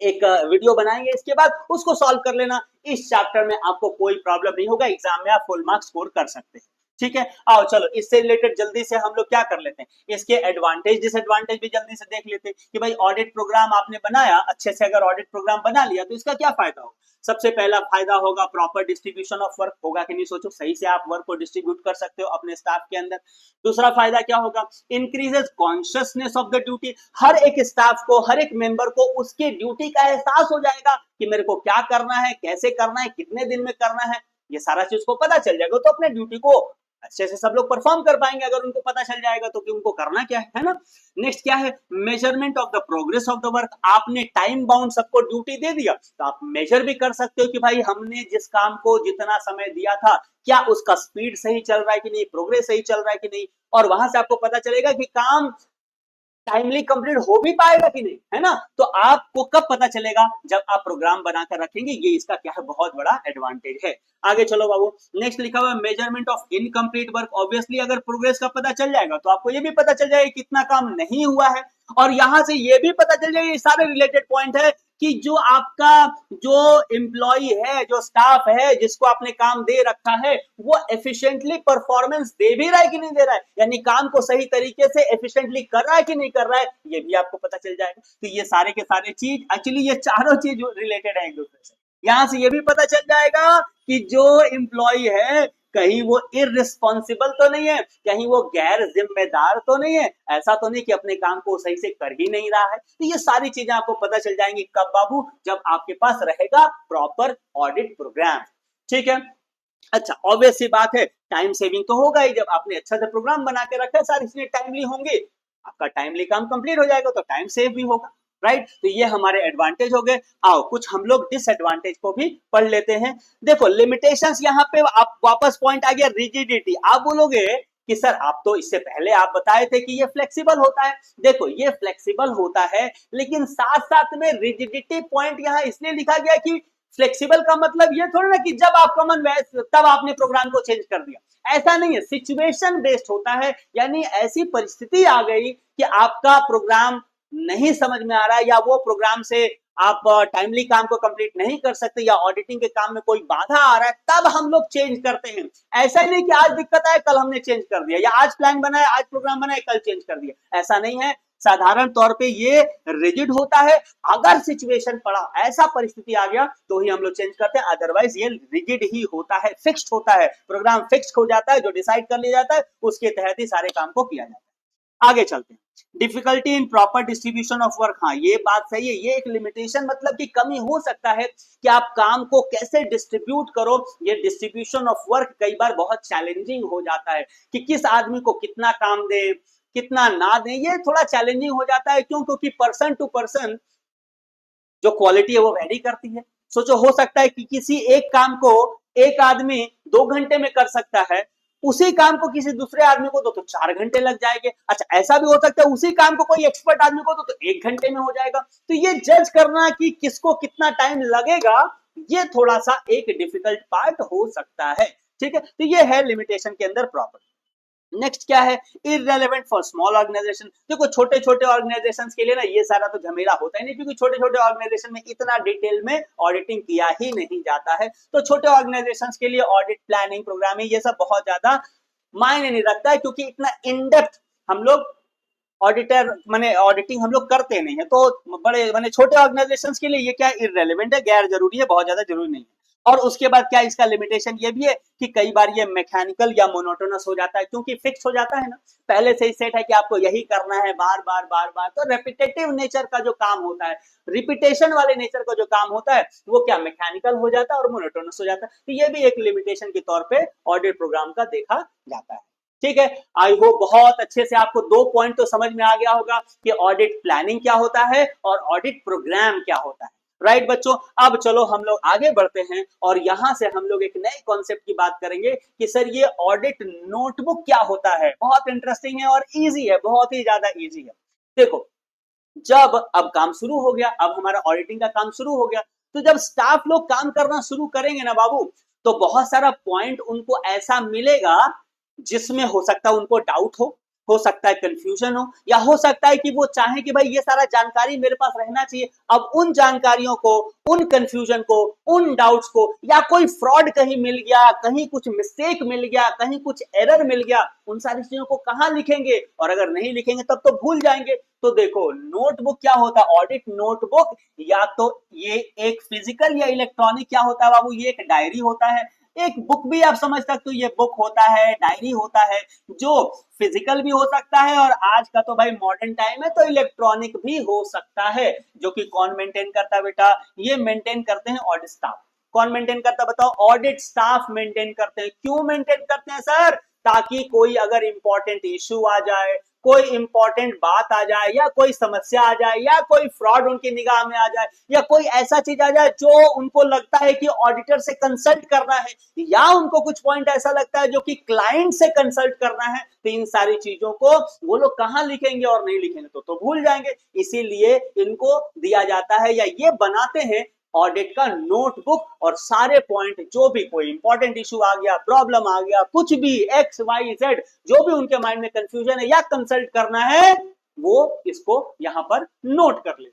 एक वीडियो बनाएंगे, इसके बाद उसको सॉल्व कर लेना। इस चैप्टर में आपको कोई प्रॉब्लम नहीं होगा, एग्जाम में आप फुल मार्क्स स्कोर कर सकते हैं। ठीक है, आओ चलो इससे रिलेटेड जल्दी से हम लोग क्या कर लेते हैं, इसके एडवांटेज डिसएडवांटेज भी जल्दी से देख लेते हैं कि भाई ऑडिट प्रोग्राम आपने बनाया अच्छे से, अगर ऑडिट प्रोग्राम बना लिया तो इसका क्या फायदा होगा। सबसे पहला फायदा होगा प्रॉपर डिस्ट्रीब्यूशन ऑफ वर्क, होगा कि नहीं सोचो, सही से आप वर्क को डिस्ट्रीब्यूट कर सकते हो अपने स्टाफ के अंदर। दूसरा फायदा क्या होगा, increases consciousness of the duty. हर एक स्टाफ को, हर एक मेंबर को उसके ड्यूटी का एहसास हो जाएगा कि मेरे को क्या करना है, कैसे करना है, कितने दिन में करना है, ये सारा चीज को पता चल जाएगा। तो अपने ड्यूटी को अच्छे से सब लोग परफॉर्म कर पाएंगे अगर उनको पता चल जाएगा तो कि उनको करना क्या है ना। नेक्स्ट क्या है, measurement of the progress of the work. आपने टाइम बाउंड सबको ड्यूटी दे दिया, तो आप मेजर भी कर सकते हो कि भाई हमने जिस काम को जितना समय दिया था, क्या उसका स्पीड सही चल रहा है कि नहीं, प्रोग्रेस सही चल रहा है कि नहीं, और वहां से आपको पता चलेगा कि काम टाइमली कंप्लीट हो भी पाएगा कि नहीं, है ना। तो आपको कब पता चलेगा, जब आप प्रोग्राम बनाकर रखेंगे। ये इसका क्या है, बहुत बड़ा एडवांटेज है। आगे चलो बाबू, नेक्स्ट लिखा हुआ है measurement of incomplete work. Obviously अगर प्रोग्रेस का पता चल जाएगा तो आपको ये भी पता चल जाएगा कितना काम नहीं हुआ है, और यहां से ये भी पता चल जाएगा, ये सारे रिलेटेड पॉइंट है कि जो आपका जो एम्प्लॉय है, जो स्टाफ है, जिसको आपने काम दे रखा है, वो एफिशिएंटली परफॉर्मेंस दे भी रहा है कि नहीं दे रहा है, यानी काम को सही तरीके से एफिशिएंटली कर रहा है कि नहीं कर रहा है, ये भी आपको पता चल जाएगा। तो ये सारे के सारे चीज, एक्चुअली ये चारों चीज रिलेटेड है एक दूसरे से। यहां से ये भी पता चल जाएगा कि जो एम्प्लॉय है कहीं वो इररिस्पॉन्सिबल तो नहीं है, कहीं वो गैर जिम्मेदार तो नहीं है, ऐसा तो नहीं कि अपने काम को सही से कर ही नहीं रहा है। तो ये सारी चीजें आपको पता चल जाएंगी कब बाबू, जब आपके पास रहेगा प्रॉपर ऑडिट प्रोग्राम। ठीक है, अच्छा ऑब्वियस सी बात है, टाइम सेविंग तो होगा ही, जब आपने अच्छा सा प्रोग्राम बना के रखा है, सारी चीजें टाइमली होंगी, आपका टाइमली काम कंप्लीट हो जाएगा, तो टाइम सेव भी होगा, राइट। तो ये हमारे एडवांटेज हो गए। आओ कुछ हम लोग डिसएडवांटेज को भी पढ़ लेते हैं। देखो लिमिटेशंस, यहाँ पे आप वापस पॉइंट आ गया रिजिडिटी। आप बोलोगे कि सर आप तो इससे पहले आप बताए थे कि ये फ्लेक्सिबल होता है। देखो ये फ्लेक्सिबल होता है, लेकिन साथ साथ में रिजिडिटी पॉइंट यहाँ इसलिए लिखा गया कि फ्लेक्सिबल का मतलब ये थोड़ा ना कि जब आपका मन वैसे तब आपने प्रोग्राम को चेंज कर दिया, ऐसा नहीं है। सिचुएशन बेस्ड होता है, यानी ऐसी परिस्थिति आ गई कि आपका प्रोग्राम नहीं समझ में आ रहा है, या वो प्रोग्राम से आप टाइमली काम को कंप्लीट नहीं कर सकते, या ऑडिटिंग के काम में कोई बाधा आ रहा है, तब हम लोग चेंज करते हैं। ऐसा ही नहीं कि आज दिक्कत है कल हमने चेंज कर दिया, या आज प्लान बनाया, आज प्रोग्राम बनाया, कल चेंज कर दिया, ऐसा नहीं है। साधारण तौर पे ये रिजिड होता है, अगर सिचुएशन पड़ा, ऐसा परिस्थिति आ गया तो ही हम लोग चेंज करते हैं, अदरवाइज ये रिजिड ही होता है, फिक्स्ड होता है, प्रोग्राम फिक्स्ड हो जाता है, जो डिसाइड कर लिया जाता है उसके तहत ही सारे काम को किया जाता है। आगे चलते हैं, difficulty in proper distribution of work. हाँ ये बात सही है, ये एक लिमिटेशन मतलब कि कमी हो सकता है कि आप काम को कैसे डिस्ट्रीब्यूट करो। ये डिस्ट्रीब्यूशन ऑफ वर्क कई बार बहुत चैलेंजिंग हो जाता है कि किस आदमी को कितना काम दे, कितना ना दे, ये थोड़ा चैलेंजिंग हो जाता है। क्यों? क्योंकि पर्सन टू पर्सन जो क्वालिटी है वो वेरी करती है। सोचो हो सकता है कि किसी एक काम को एक आदमी 2 घंटे में कर सकता है, उसी काम को किसी दूसरे आदमी को तो 4 घंटे लग जाएंगे। अच्छा ऐसा भी हो सकता है उसी काम को कोई एक्सपर्ट आदमी को तो 1 घंटे में हो जाएगा। तो ये जज करना कि किसको कितना टाइम लगेगा, ये थोड़ा सा एक डिफिकल्ट पार्ट हो सकता है। ठीक है, तो ये है लिमिटेशन के अंदर प्रॉपर। नेक्स्ट क्या है, इररेलेवेंट फॉर स्मॉल ऑर्गेनाइजेशन। देखो छोटे छोटे ऑर्गेनाइजेशंस के लिए ना ये सारा तो झमेला होता ही नहीं, क्योंकि छोटे छोटे ऑर्गेनाइजेशन में इतना डिटेल में ऑडिटिंग किया ही नहीं जाता है। तो छोटे ऑर्गेनाइजेशंस के लिए ऑडिट प्लानिंग प्रोग्रामिंग ये सब बहुत ज्यादा मायने नहीं रखता है, क्योंकि इतना इन डेप्थ हम लोग ऑडिटर माने ऑडिटिंग हम लोग करते नहीं है। तो बड़े माने छोटे ऑर्गेनाइजेशंस के लिए ये क्या इररेलेवेंट है, गैर जरूरी है, बहुत ज्यादा जरूरी नहीं है। और उसके बाद क्या इसका लिमिटेशन ये भी है कि कई बार ये मैकेनिकल या मोनोटोनस हो जाता है, क्योंकि फिक्स हो जाता है ना, पहले से ही सेट है कि आपको यही करना है बार बार बार बार। तो रेपिटेटिव नेचर का जो काम होता है, रिपीटेशन वाले नेचर का जो काम होता है, वो क्या मैकेनिकल हो जाता है और मोनोटोनस हो जाता है। तो ये भी एक लिमिटेशन के तौर पे ऑडिट प्रोग्राम का देखा जाता है। ठीक है, आई होप बहुत अच्छे से आपको 2 पॉइंट तो समझ में आ गया होगा कि ऑडिट प्लानिंग क्या होता है और ऑडिट प्रोग्राम क्या होता है। राइट बच्चों, अब चलो हम लोग आगे बढ़ते हैं और यहां से हम लोग एक नए कॉन्सेप्ट की बात करेंगे कि सर ये ऑडिट नोटबुक क्या होता है। बहुत इंटरेस्टिंग है और इजी है, बहुत ही ज्यादा इजी है। देखो जब अब काम शुरू हो गया, अब हमारा ऑडिटिंग का काम शुरू हो गया, तो जब स्टाफ लोग काम करना शुरू करेंगे ना बाबू, तो बहुत सारा पॉइंट उनको ऐसा मिलेगा जिसमें हो सकता है उनको डाउट हो सकता है कंफ्यूजन हो, या हो सकता है कि वो चाहे कि भाई ये सारा जानकारी मेरे पास रहना चाहिए। अब उन जानकारियों को, उन कंफ्यूजन को, उन डाउट्स को, या कोई फ्रॉड कहीं मिल गया, कहीं कुछ मिस्टेक मिल गया, कहीं कुछ एरर मिल गया, उन सारी चीजों को कहां लिखेंगे, और अगर नहीं लिखेंगे तब तो भूल जाएंगे। तो देखो नोटबुक क्या होता है, ऑडिट नोटबुक, या तो ये एक फिजिकल या इलेक्ट्रॉनिक क्या होता है बाबू, ये एक डायरी होता है। एक बुक भी आप समझ सकते हो, ये बुक होता है, डायरी होता है, जो फिजिकल भी हो सकता है, और आज का तो भाई मॉडर्न टाइम है तो इलेक्ट्रॉनिक भी हो सकता है। जो कि कौन मेंटेन करता है बेटा, ये मेंटेन करते हैं ऑडिट स्टाफ। कौन मेंटेन करता है बताओ, ऑडिट स्टाफ मेंटेन करते हैं। क्यों मेंटेन करते हैं सर, ताकि कोई अगर इंपॉर्टेंट इश्यू आ जाए, कोई इंपॉर्टेंट बात आ जाए, या कोई समस्या आ जाए, या कोई फ्रॉड उनकी निगाह में आ जाए, या कोई ऐसा चीज आ जाए जो उनको लगता है कि ऑडिटर से कंसल्ट करना है, या उनको कुछ पॉइंट ऐसा लगता है जो कि क्लाइंट से कंसल्ट करना है, तो इन सारी चीजों को वो लोग कहां लिखेंगे, और नहीं लिखेंगे तो भूल जाएंगे। इसीलिए इनको दिया जाता है, या ये बनाते हैं ऑडिट का नोटबुक, और सारे पॉइंट जो भी कोई इंपॉर्टेंट इशू आ गया, प्रॉब्लम आ गया, कुछ भी एक्स वाई जेड जो भी उनके माइंड में कंफ्यूजन है या कंसल्ट करना है, वो इसको यहां पर नोट कर ले।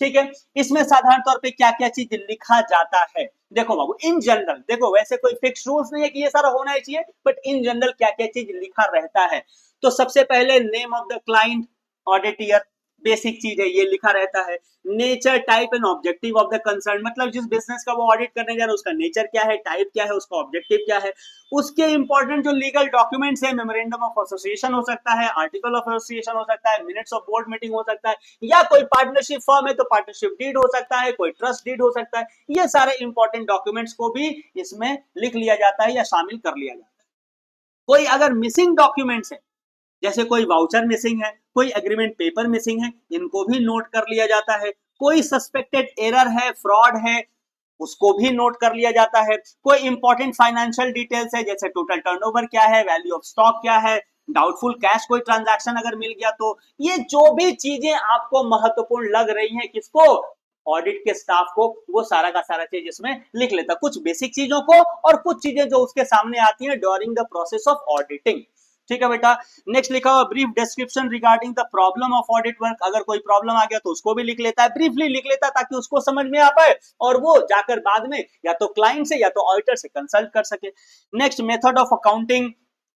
ठीक है, इसमें साधारण तौर पे क्या क्या चीज लिखा जाता है? देखो बाबू, इन जनरल, देखो वैसे कोई फिक्स रूल्स नहीं है कि ये सारा होना ही चाहिए, बट इन जनरल क्या क्या चीज लिखा रहता है? तो सबसे पहले name of the client, audit year, basic चीज है, ये लिखा रहता है। Nature, type and objective of the concern, मतलब जिस बिजनेस का वो ऑडिट करने जा रहा है उसका नेचर क्या है, टाइप क्या है, उसका ऑब्जेक्टिव क्या है। उसके इंपॉर्टेंट जो लीगल डॉक्यूमेंट्स है, मेमोरेंडम ऑफ एसोसिएशन हो सकता है, आर्टिकल ऑफ एसोसिएशन हो सकता है, मिनट्स ऑफ बोर्ड मीटिंग हो सकता है, या कोई पार्टनरशिप फॉर्म है तो पार्टनरशिप डीड हो सकता है, कोई ट्रस्ट डीड हो सकता है। ये सारे इंपॉर्टेंट डॉक्यूमेंट्स को भी इसमें लिख लिया जाता है या शामिल कर लिया जाता है। कोई अगर मिसिंग डॉक्यूमेंट्स है, जैसे कोई वाउचर मिसिंग है, कोई एग्रीमेंट पेपर मिसिंग है, इनको भी नोट कर लिया जाता है। कोई सस्पेक्टेड एरर है, फ्रॉड है, उसको भी नोट कर लिया जाता है। कोई इंपॉर्टेंट फाइनेंशियल डिटेल्स है, जैसे टोटल टर्नओवर क्या है, वैल्यू ऑफ स्टॉक क्या है, डाउटफुल कैश कोई ट्रांजैक्शन अगर मिल गया तो, ये जो भी चीजें आपको महत्वपूर्ण लग रही हैं, किसको, ऑडिट के स्टाफ को, वो सारा का सारा चीज इसमें लिख लेता, कुछ बेसिक चीजों को और कुछ चीजें जो उसके सामने आती हैं during the process of auditing. ठीक है बेटा, नेक्स्ट लिखा हुआ brief description regarding the problem of audit work, अगर कोई प्रॉब्लम आ गया तो उसको भी लिख लेता है, ब्रीफली लिख लेता है ताकि उसको समझ में आ पाए और वो जाकर बाद में या तो क्लाइंट से या तो ऑडिटर से कंसल्ट कर सके। नेक्स्ट, मेथड ऑफ अकाउंटिंग,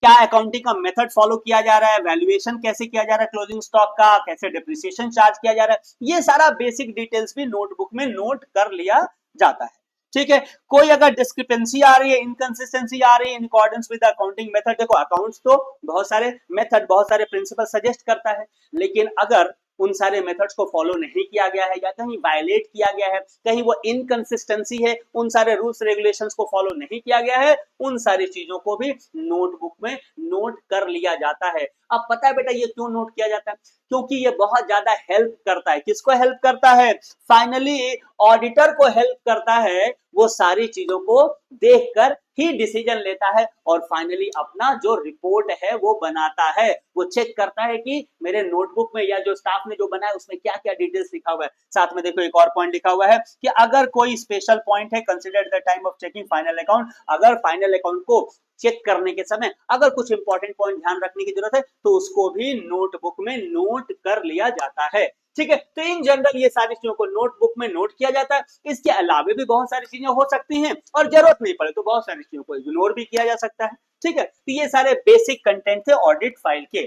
क्या अकाउंटिंग का मेथड फॉलो किया जा रहा है, वैल्यूएशन कैसे किया जा रहा है क्लोजिंग स्टॉक का, कैसे डिप्रिसिएशन चार्ज किया जा रहा है, ये सारा बेसिक डिटेल्स भी नोटबुक में नोट कर लिया जाता है। ठीक है, कोई अगर डिस्क्रिपेंसी आ रही है, इनकंसिस्टेंसी आ रही है in accordance with accounting method, देखो अकाउंट्स तो बहुत सारे मेथड, बहुत सारे प्रिंसिपल सजेस्ट करता है, लेकिन अगर उन सारे मेथड्स को फॉलो नहीं किया गया है या कहीं वायलेट किया गया है, कहीं वो इनकंसिस्टेंसी है, उन सारे रूल्स रेगुलेशंस को फॉलो नहीं किया गया है, उन सारी चीजों को भी नोटबुक में नोट कर लिया जाता है। अब पता है बेटा ये क्यों नोट किया जाता है? क्योंकि ये बहुत ज्यादा हेल्प करता है, किसको हेल्प करता है? फाइनली ऑडिटर को हेल्प करता है, वो सारी चीजों को देखकर ही डिसीजन लेता है और फाइनली अपना जो रिपोर्ट है वो बनाता है। वो चेक करता है कि मेरे नोटबुक में या जो स्टाफ ने जो बनाया उसमें क्या क्या डिटेल्स लिखा हुआ है। साथ में देखो एक और पॉइंट लिखा हुआ है कि अगर कोई स्पेशल पॉइंट है, consider the time of checking final account, अगर फाइनल अकाउंट को चेक करने के समय अगर कुछ इंपॉर्टेंट पॉइंट ध्यान रखने की जरूरत है तो उसको भी नोटबुक में नोट कर लिया जाता है। ठीक है, तो इन जनरल ये सारी चीजों को नोटबुक में नोट किया जाता है। इसके अलावा भी बहुत सारी चीजें हो सकती हैं और जरूरत नहीं पड़े तो बहुत सारी चीजों को इग्नोर भी किया जा सकता है। ठीक है, तो ये सारे बेसिक कंटेंट थे ऑडिट फाइल के,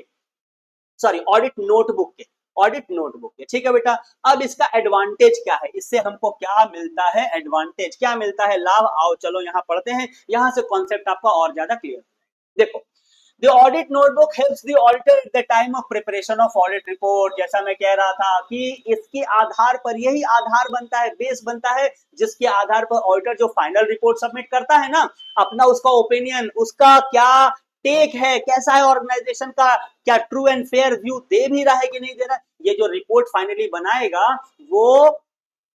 सॉरी ऑडिट नोटबुक के, ऑडिट नोटबुक के। ठीक है बेटा, अब इसका एडवांटेज क्या है, इससे हमको क्या मिलता है, एडवांटेज क्या मिलता है, लाभ, आओ चलो यहां पढ़ते हैं, यहां से कॉन्सेप्ट आपका और ज्यादा क्लियर। देखो, The audit notebook helps the auditor at the time of preparation of audit report। जैसा मैं कह रहा था कि इसके आधार पर, यही आधार बनता है, बेस बनता है, जिसके आधार पर ऑडिटर जो फाइनल रिपोर्ट सबमिट करता है ना, अपना उसका ओपिनियन, उसका क्या टेक है, कैसा है ऑर्गेनाइजेशन का, क्या ट्रू एंड फेयर व्यू दे भी रहा है कि नहीं दे रहा है, ये जो रिपोर्ट फाइनली बनाएगा वो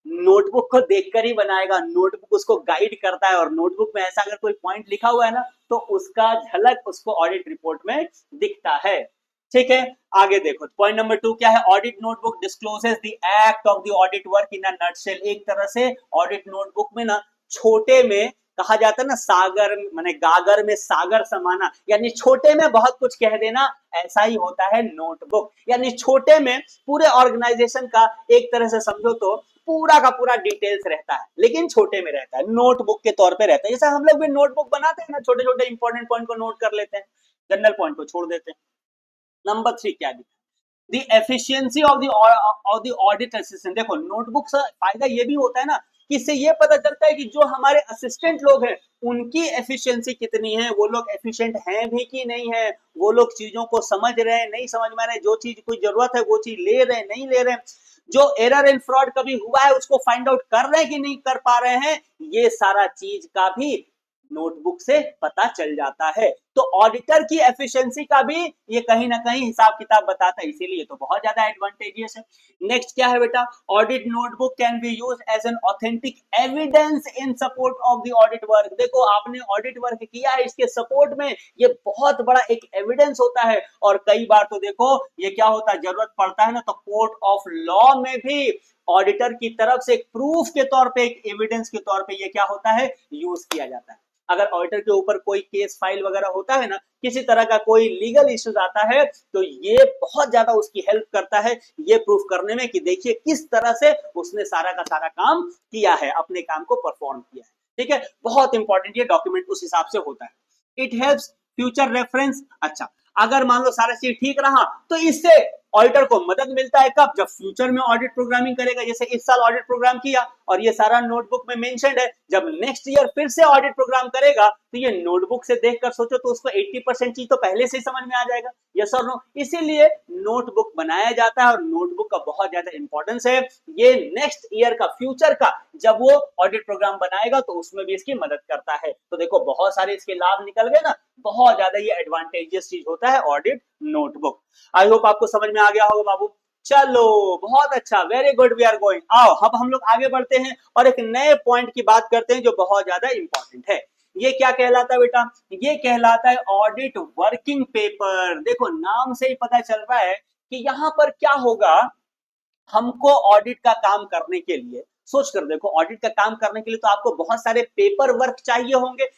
नोटबुक को देखकर ही बनाएगा। नोटबुक उसको गाइड करता है और नोटबुक में ऐसा अगर कोई पॉइंट लिखा हुआ है ना तो उसका झलक उसको ऑडिट रिपोर्ट में दिखता है। ठीक है, आगे देखो पॉइंट नंबर 2 क्या है, audit notebook discloses the act of the audit work in a nutshell. एक तरह से ऑडिट नोटबुक में ना छोटे में कहा जाता है ना, सागर माने गागर में सागर समाना, यानी छोटे में बहुत कुछ कह देना, ऐसा ही होता है नोटबुक। यानी छोटे में पूरे ऑर्गेनाइजेशन का एक तरह से समझो तो पूरा का पूरा डिटेल्स रहता है, लेकिन छोटे में रहता है, नोटबुक के तौर पे रहता है। जैसे हम लोग भी नोटबुक बनाते हैं ना, छोटे छोटे इंपॉर्टेंट पॉइंट को नोट कर लेते हैं, जनरल पॉइंट को छोड़ देते हैं। नंबर 3 क्या दिखा, the efficiency of the audit assistant. देखो नोटबुक से फायदा ये भी होता है ना कि इससे ये पता चलता है कि जो हमारे असिस्टेंट लोग हैं उनकी एफिशिएंसी कितनी है, वो लोग एफिशिएंट हैं भी कि नहीं है, वो लोग चीजों को समझ रहे हैं नहीं समझ में रहे, जो चीज कोई जरूरत है वो चीज ले रहे हैं नहीं ले रहे हैं, जो एरर एंड फ्रॉड कभी हुआ है उसको फाइंड आउट कर रहे हैं कि नहीं कर पा रहे हैं, ये सारा चीज का भी नोटबुक से पता चल जाता है। तो ऑडिटर की एफिशिएंसी का भी ये कहीं ना कहीं हिसाब किताब बताता है, इसीलिए तो बहुत ज्यादा एडवांटेजियस है। नेक्स्ट क्या है बेटा, audit notebook can be used as an authentic evidence in support of the audit work. देखो आपने ऑडिट वर्क किया है, इसके सपोर्ट में ये बहुत बड़ा एक एविडेंस होता है। और कई बार तो देखो ये क्या होता है, जरूरत पड़ता है ना तो कोर्ट ऑफ लॉ में भी ऑडिटर की तरफ से एक प्रूफ के तौर पे, एक एविडेंस के तौर पे ये क्या होता है, यूज किया जाता है। अगर ऑडिटर के ऊपर कोई केस फाइल वगैरह होता है ना, किसी तरह का कोई लीगल इश्यूज आता है, तो ये बहुत ज्यादा उसकी हेल्प करता है ये प्रूफ करने में कि देखिए किस तरह से उसने सारा का सारा काम किया है, अपने काम को परफॉर्म किया है। ठीक है, बहुत इंपॉर्टेंट ये डॉक्यूमेंट उस हिसाब से होता है। It helps future reference. अच्छा, अगर मान लो सारा चीज ठीक रहा तो इससे ऑडिटर को मदद मिलता है कब, जब फ्यूचर में ऑडिट प्रोग्रामिंग करेगा। जैसे इस साल ऑडिट प्रोग्राम किया और ये सारा नोटबुक में मेंशन्ड है, जब नेक्स्ट ईयर फिर से ऑडिट प्रोग्राम करेगा तो ये नोटबुक से देखकर सोचो तो उसको 80% चीज तो पहले से ही समझ में आ जाएगा, यस और नो। इसीलिए नोटबुक बनाया जाता है और नोटबुक का बहुत ज्यादा इंपॉर्टेंस है। ये नेक्स्ट ईयर का, फ्यूचर का जब वो ऑडिट प्रोग्राम बनाएगा तो उसमें भी इसकी मदद करता है। तो देखो बहुत सारे इसके लाभ निकल गए ना, बहुत ज्यादा ये एडवांटेजियस चीज होता है ऑडिट नोटबुक। आई होप आपको समझ में आ गया होगा बाबू। चलो बहुत अच्छा, very good, we are going. आओ अब हम लोग आगे बढ़ते हैं और एक नए पॉइंट की बात करते हैं जो बहुत ज्यादा इंपॉर्टेंट है। ये क्या कहलाता है बेटा, ये कहलाता है ऑडिट वर्किंग पेपर। देखो नाम से ही पता चल रहा है कि यहां पर क्या होगा। हमको ऑडिट का काम करने के लिए, सोच कर देखो, ऑडिट का काम करने के लिए तो आपको बहुत सारे पेपर वर्क चाहिए होंगे।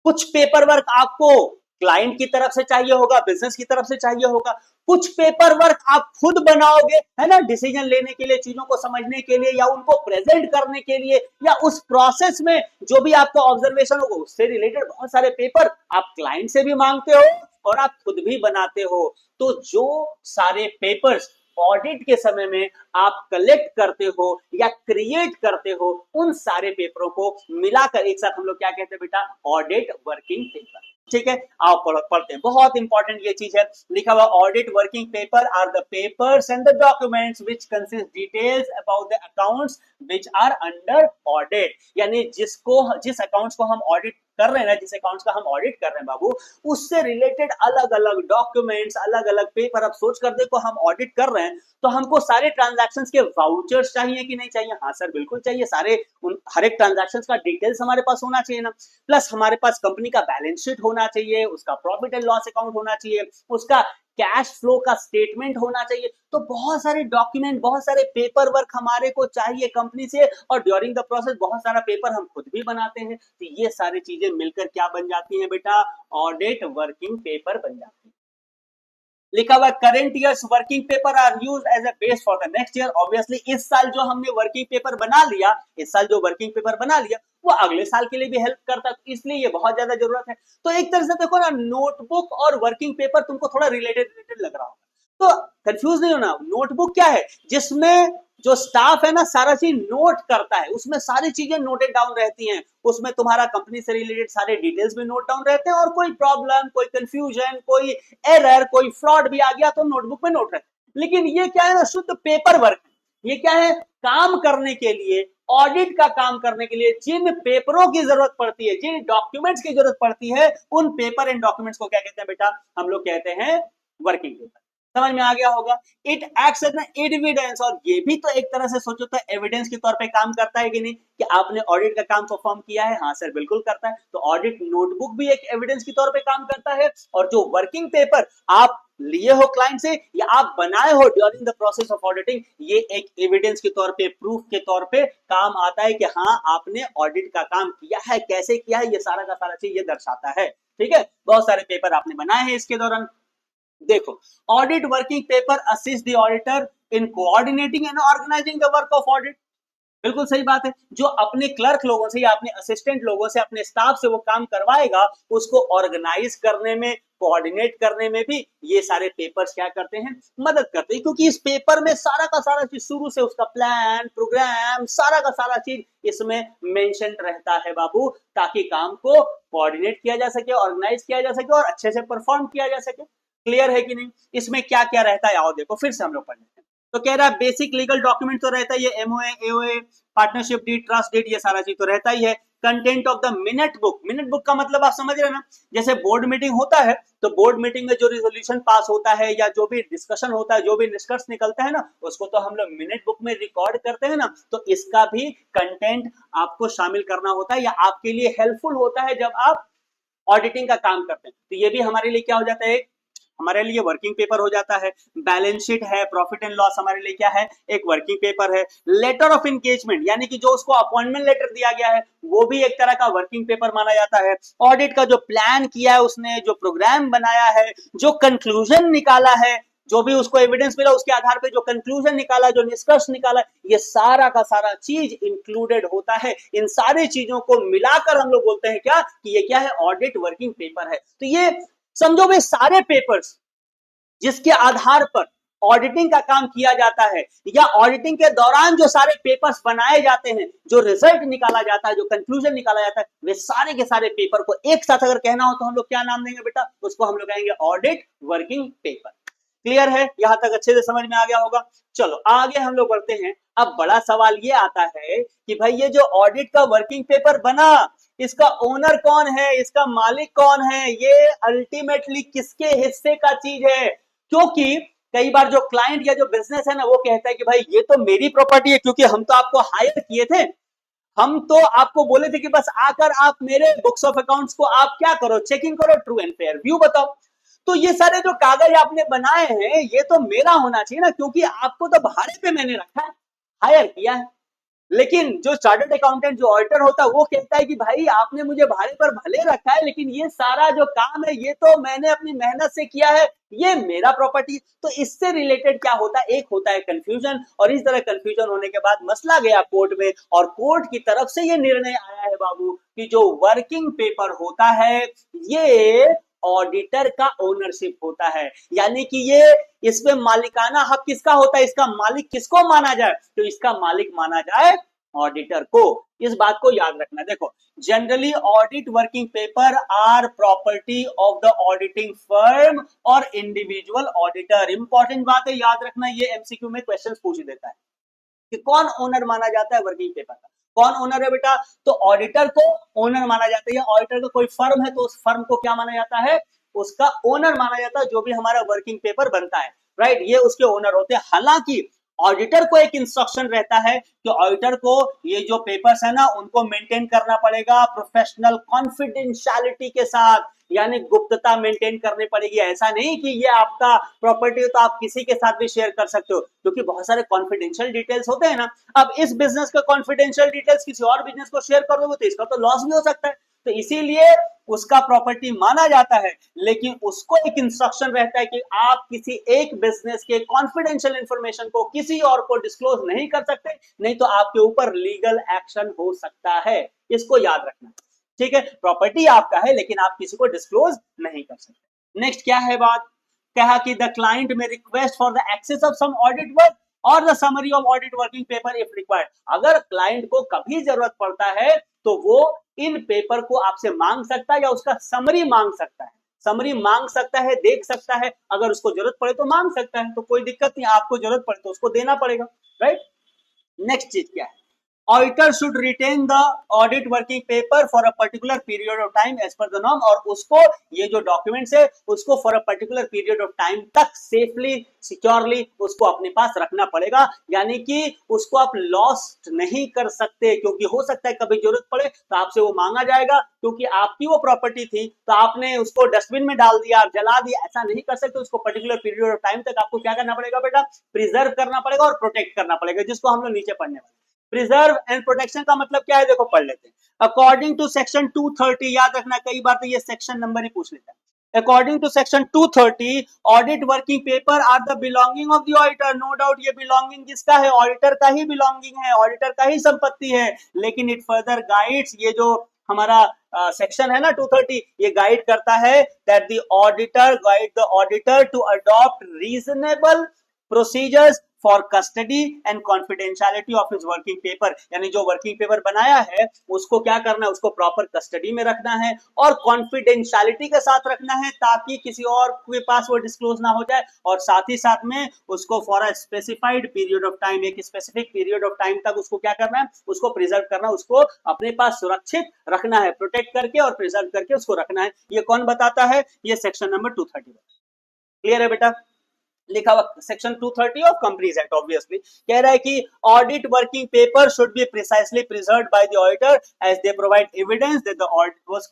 कुछ पेपर वर्क आपको क्लाइंट की तरफ से चाहिए होगा, बिजनेस की तरफ से चाहिए होगा, कुछ पेपर वर्क आप खुद बनाओगे, है ना, डिसीजन लेने के लिए, चीजों को समझने के लिए या उनको प्रेजेंट करने के लिए, या उस प्रोसेस में जो भी आपका ऑब्जर्वेशन होगा उससे रिलेटेड बहुत सारे पेपर आप क्लाइंट से भी मांगते हो और आप खुद भी बनाते हो। तो जो सारे पेपर्स ऑडिट के समय में आप कलेक्ट करते हो या क्रिएट करते हो, उन सारे पेपरों को मिलाकर एक साथ हम लोग क्या कहते हैं बेटा, ऑडिट वर्किंग पेपर। ठीक है, आओ पढ़ते हैं। बहुत इंपॉर्टेंट ये चीज है, लिखा हुआ audit working paper are the papers and the documents which consist details about the accounts which are under audit. यानी जिस अकाउंट्स को हम ऑडिट कर रहे हैं ना, जिस अकाउंट्स का हम ऑडिट कर रहे हैं बाबू, उससे रिलेटेड अलग अलग डॉक्यूमेंट्स, अलग अलग पेपर। अब सोच कर देखो, हम ऑडिट कर रहे हैं तो हमको सारे ट्रांजैक्शंस के वाउचर्स चाहिए कि नहीं चाहिए? हाँ सर बिल्कुल चाहिए। सारे हर एक ट्रांजैक्शंस का डिटेल्स हमारे पास होना चाहिए ना। प्लस हमारे पास कंपनी का बैलेंस शीट होना चाहिए, उसका प्रॉफिट एंड लॉस अकाउंट होना चाहिए, उसका कैश फ्लो का स्टेटमेंट होना चाहिए। तो बहुत सारे डॉक्यूमेंट, बहुत सारे पेपर वर्क हमारे को चाहिए कंपनी से, और ड्यूरिंग द प्रोसेस बहुत सारा पेपर हम खुद भी बनाते हैं। तो ये सारी चीजें मिलकर क्या बन जाती हैं बेटा, ऑडिट वर्किंग पेपर बन जाती है। लिखा हुआ current year's working paper are used as a base for the next year. Obviously इस साल जो हमने वर्किंग पेपर बना लिया, इस साल जो वर्किंग पेपर बना लिया वो अगले साल के लिए भी हेल्प करता है, इसलिए ये बहुत ज्यादा जरूरत है। तो एक तरह से देखो ना, नोटबुक और वर्किंग पेपर तुमको थोड़ा रिलेटेड लग रहा होगा, तो कंफ्यूज नहीं होना। नोटबुक क्या है, जिसमें जो स्टाफ है ना सारा चीज नोट करता है, उसमें सारी चीजें नोटेड डाउन रहती हैं, उसमें तुम्हारा कंपनी से रिलेटेड सारे डिटेल्स भी नोट डाउन रहते हैं, और कोई प्रॉब्लम, कोई कंफ्यूजन, कोई एरर, कोई फ्रॉड भी आ गया तो नोटबुक में नोट रहता है। लेकिन ये क्या है ना, शुद्ध पेपर वर्क है। ये क्या है, काम करने के लिए, ऑडिट का काम करने के लिए जिन पेपरों की जरूरत पड़ती है, जिन डॉक्यूमेंट्स की जरूरत पड़ती है, उन पेपर एंड डॉक्यूमेंट्स को क्या कहते हैं बेटा, हम लोग कहते हैं वर्किंग पेपर। समझ में आ गया होगा। It acts as an evidence, और ये भी तो एक तरह से सोचो तो एविडेंस के तौर पे काम करता है कि नहीं, कि आपने ऑडिट का काम परफॉर्म किया है। हाँ सर बिल्कुल करता है। तो ऑडिट नोटबुक भी एक एविडेंस के तौर पे काम करता है, और जो वर्किंग पेपर आप लिए हो क्लाइंट से या आप बनाए हो during the process of auditing, ये एक एविडेंस के तौर पे, प्रूफ के तौर पे काम आता है कि हाँ आपने ऑडिट का काम किया है, कैसे किया है, ये सारा का सारा चीज ये दर्शाता है। ठीक है, बहुत सारे पेपर आपने बनाए हैं इसके दौरान। देखो, audit working paper assist the auditor in coordinating and organising the work of audit. बिल्कुल सही बात है। जो अपने क्लर्क लोगों से या अपने असिस्टेंट लोगों से, अपने स्टाफ से वो काम करवाएगा, उसको ऑर्गेनाइज करने में, कोऑर्डिनेट करने में भी ये सारे पेपर्स क्या करते हैं, मदद करते हैं। क्योंकि इस पेपर में सारा का सारा चीज, शुरू से उसका प्लान, प्रोग्राम, सारा का सारा चीज इसमें मेंशन रहता है बाबू, ताकि काम को कोऑर्डिनेट किया जा सके, ऑर्गेनाइज किया जा सके और अच्छे से परफॉर्म किया जा सके। क्लियर है कि नहीं? इसमें क्या क्या रहता है, आओ देखो फिर से हम लोग पढ़ते हैं। तो कह रहा है बेसिक लीगल डॉक्यूमेंट तो रहता ही है, MOA, AOA, partnership deed, trust deed, ये सारा चीज तो रहता ही है। Content of the minute book, minute book का मतलब आप समझ रहे हैं ना, जैसे बोर्ड मीटिंग होता है तो बोर्ड मीटिंग में जो रिजोल्यूशन पास होता है या जो भी डिस्कशन होता है, जो भी निष्कर्ष निकलता है ना, उसको तो हम लोग मिनट बुक में रिकॉर्ड करते हैं ना। तो इसका भी कंटेंट आपको शामिल करना होता है, या आपके लिए हेल्पफुल होता है जब आप ऑडिटिंग का काम करते हैं। तो ये भी हमारे लिए क्या हो जाता है, हमारे लिए वर्किंग पेपर हो जाता है। बैलेंस शीट है, प्रॉफिट एंड लॉस हमारे लिए क्या है, एक वर्किंग पेपर है। लेटर ऑफ एंगेजमेंट यानी कि जो उसको अपॉइंटमेंट लेटर दिया गया है वो भी एक तरह का वर्किंग पेपर माना जाता है। ऑडिट का जो प्लान किया है उसने, जो प्रोग्राम बनाया है, जो कंक्लूजन निकाला है, जो भी उसको एविडेंस मिला उसके आधार पे जो कंक्लूजन निकाला, जो निष्कर्ष निकाला, ये सारा का सारा चीज इंक्लूडेड होता है। इन सारी चीजों को मिलाकर हम लोग बोलते हैं क्या कि ये क्या है, ऑडिट वर्किंग पेपर है। तो ये समझो भाई सारे पेपर्स जिसके आधार पर ऑडिटिंग का काम किया जाता है या ऑडिटिंग के दौरान जो सारे पेपर्स बनाए जाते हैं, जो रिजल्ट निकाला जाता है, जो कंक्लूजन निकाला जाता है, वे सारे के सारे पेपर को एक साथ अगर कहना हो तो हम लोग क्या नाम देंगे बेटा, उसको हम लोग कहेंगे ऑडिट वर्किंग पेपर। क्लियर है, यहां तक अच्छे से समझ में आ गया होगा। चलो आगे हम लोग बढ़ते हैं। अब बड़ा सवाल ये आता है कि भाई ये जो ऑडिट का वर्किंग पेपर बना, इसका ओनर कौन है, इसका मालिक कौन है, ये अल्टीमेटली किसके हिस्से का चीज है। क्योंकि कई बार जो क्लाइंट या जो बिजनेस है ना वो कहता है कि भाई ये तो मेरी प्रॉपर्टी है, क्योंकि हम तो आपको हायर किए थे, हम तो आपको बोले थे कि बस आकर आप मेरे बुक्स ऑफ अकाउंट्स को आप क्या करो, चेकिंग करो, ट्रू एंड फेयर व्यू बताओ। तो ये सारे जो कागज आपने बनाए हैं ये तो मेरा होना चाहिए ना, क्योंकि आपको तो भाड़े पे मैंने रखा है, हायर किया है। लेकिन जो चार्टर्ड अकाउंटेंट, जो ऑडिटर होता है, वो कहता है कि भाई आपने मुझे भाड़े पर भले रखा है, लेकिन ये सारा जो काम है ये तो मैंने अपनी मेहनत से किया है, ये मेरा प्रॉपर्टी। तो इससे रिलेटेड क्या होता है, एक होता है कंफ्यूजन, और इस तरह कंफ्यूजन होने के बाद मसला गया कोर्ट में, और कोर्ट की तरफ से ये निर्णय आया है बाबू कि जो वर्किंग पेपर होता है ये ऑडिटर का ओनरशिप होता है। यानी कि ये इसमें मालिकाना हक किसका होता है, इसका मालिक किसको माना जाए, तो इसका मालिक माना जाए ऑडिटर को। इस बात को याद रखना। देखो generally audit working paper are property of the auditing firm और इंडिविजुअल ऑडिटर। इंपॉर्टेंट बात है, याद रखना, ये एमसीक्यू में क्वेश्चंस पूछ देता है कि कौन ओनर माना जाता है वर्किंग पेपर का। कौन ओनर है बेटा, तो ऑडिटर को ओनर माना जाता है। ऑडिटर का कोई फर्म है तो उस फर्म को क्या माना जाता है, उसका ओनर माना जाता है, जो भी हमारा वर्किंग पेपर बनता है, राइट, ये उसके ओनर होते हैं। हालांकि ऑडिटर को एक इंस्ट्रक्शन रहता है कि ऑडिटर को ये जो पेपर्स है ना उनको मेंटेन करना पड़ेगा प्रोफेशनल कॉन्फिडेंशियलिटी के साथ, यानी गुप्तता मेंटेन करनी पड़ेगी। ऐसा नहीं कि ये आपका प्रॉपर्टी हो तो आप किसी के साथ भी शेयर कर सकते हो, क्योंकि बहुत सारे कॉन्फिडेंशियल डिटेल्स होते हैं ना। अब इस बिजनेस का कॉन्फिडेंशियल डिटेल्स किसी और बिजनेस को शेयर कर दोगे तो इसका तो लॉस भी हो सकता है, तो इसीलिए उसका प्रॉपर्टी माना जाता है। लेकिन उसको एक इंस्ट्रक्शन रहता है कि आप किसी एक बिजनेस के कॉन्फिडेंशियल इंफॉर्मेशन को किसी और को डिस्क्लोज नहीं कर सकते, नहीं तो आपके ऊपर लीगल एक्शन हो सकता है। इसको याद रखना, ठीक है। प्रॉपर्टी आपका है लेकिन आप किसी को डिस्क्लोज नहीं कर सकते। नेक्स्ट क्या है बात, कहा कि द क्लाइंट में request for the access of some audit work और the summary of audit working paper if required. अगर क्लाइंट को कभी जरूरत पड़ता है तो वो इन पेपर को आपसे मांग सकता है या उसका समरी मांग सकता है। समरी मांग सकता है, देख सकता है, अगर उसको जरूरत पड़े तो मांग सकता है, तो कोई दिक्कत नहीं, आपको जरूरत पड़े तो उसको देना पड़ेगा, राइट। नेक्स्ट चीज क्या है, auditor should retain the audit working paper for a particular period of time as per the norm. और उसको ये जो डॉक्यूमेंट्स है उसको for a particular period of time तक सेफली सिक्योरली उसको अपने पास रखना पड़ेगा। यानी कि उसको आप लॉस्ट नहीं कर सकते, क्योंकि हो सकता है कभी जरूरत पड़े तो आपसे वो मांगा जाएगा, क्योंकि आपकी वो प्रॉपर्टी थी तो आपने उसको डस्टबिन में डाल दिया, जला दिया, ऐसा नहीं कर सकते। उसको पर्टिकुलर पीरियड ऑफ टाइम तक आपको क्या करना पड़ेगा बेटा, प्रिजर्व करना पड़ेगा और प्रोटेक्ट करना पड़ेगा, जिसको हम लोग नीचे पढ़ने वाले। प्रिजर्व एंड प्रोटेक्शन का मतलब क्या है, देखो पढ़ लेते हैं। अकॉर्डिंग टू सेक्शन 230, याद रखना कई बार तो ये सेक्शन नंबर ही पूछ लेता है। According to section 230, audit working paper are the belonging of the auditor. No doubt ये बिलोंगिंग किसका है, ऑडिटर का ही बिलोंगिंग है, ऑडिटर का ही संपत्ति है। लेकिन इट फर्दर गाइड्स, ये जो हमारा सेक्शन है ना 230, ये गाइड करता है that the auditor guide the auditor to adopt reasonable procedures for custody and confidentiality of his working paper. यानी जो वर्किंग पेपर बनाया है उसको क्या करना है, उसको प्रॉपर कस्टडी में रखना है और कॉन्फिडेंशियलिटी के साथ रखना है, ताकि किसी और के पास वो डिस्क्लोज ना हो जाए। और साथ ही साथ में उसको for a specified period of time, एक स्पेसिफिक पीरियड ऑफ टाइम तक उसको क्या करना है, उसको प्रिजर्व करना, उसको अपने पास सुरक्षित रखना है, प्रोटेक्ट करके और प्रिजर्व करके उसको रखना है। ये कौन बताता है, ये सेक्शन नंबर 230। क्लियर है बेटा, लिखा हुआ section 230 of companies act. Obviously कह रहा है कि audit working paper should be precisely preserved by the auditor as they provide evidence that the audit was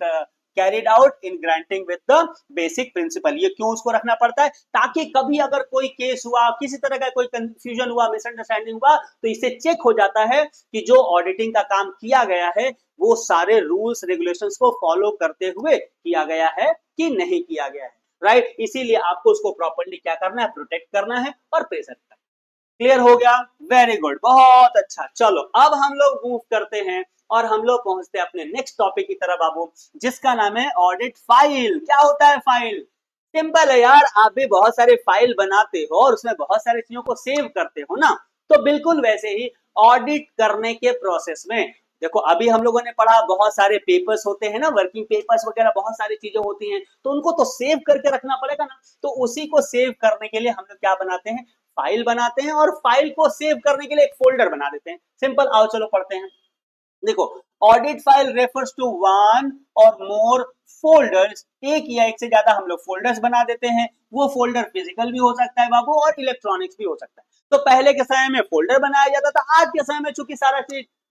carried out in granting with the basic principle. ये क्यों उसको रखना पड़ता है? ताकि कभी अगर कोई केस हुआ, किसी तरह का कोई कंफ्यूजन हुआ, मिसअंडरस्टैंडिंग हुआ, तो इससे चेक हो जाता है कि जो ऑडिटिंग का काम किया गया है वो सारे रूल्स रेगुलेशंस को फॉलो करते हुए किया गया है कि नहीं किया गया है, राइट? इसीलिए आपको उसको प्रॉपर्ली क्या करना है, प्रोटेक्ट करना है और प्रेजेंट करना है। क्लियर हो गया? वेरी गुड, बहुत अच्छा। चलो अब हम लोग मूव करते हैं और हम लोग पहुंचते हैं अपने नेक्स्ट टॉपिक की तरफ बाबू, जिसका नाम है ऑडिट फाइल। क्या होता है फाइल? सिंपल है यार, आप भी बहुत सारे फाइल बनाते हो और उसमें बहुत सारी चीजों को सेव करते हो ना, तो बिल्कुल वैसे ही ऑडिट करने के प्रोसेस में देखो, अभी हम लोगों ने पढ़ा बहुत सारे पेपर्स होते हैं ना, वर्किंग पेपर्स वगैरह बहुत सारी चीजें होती हैं, तो उनको तो सेव करके रखना पड़ेगा ना। तो उसी को सेव करने के लिए हम लोग क्या बनाते हैं, फाइल बनाते हैं, और फाइल को सेव करने के लिए एक फोल्डर बना देते हैं। सिंपल, आओ चलो पढ़ते हैं। देखो, audit file refers to one or more folders, एक या एक से ज्यादा हम लोग फोल्डर्स बना देते हैं। वो फोल्डर फिजिकल भी हो सकता है बाबू और इलेक्ट्रॉनिक्स भी हो सकता है। तो पहले के समय में फोल्डर बनाया जाता था, आज के समय में चूंकि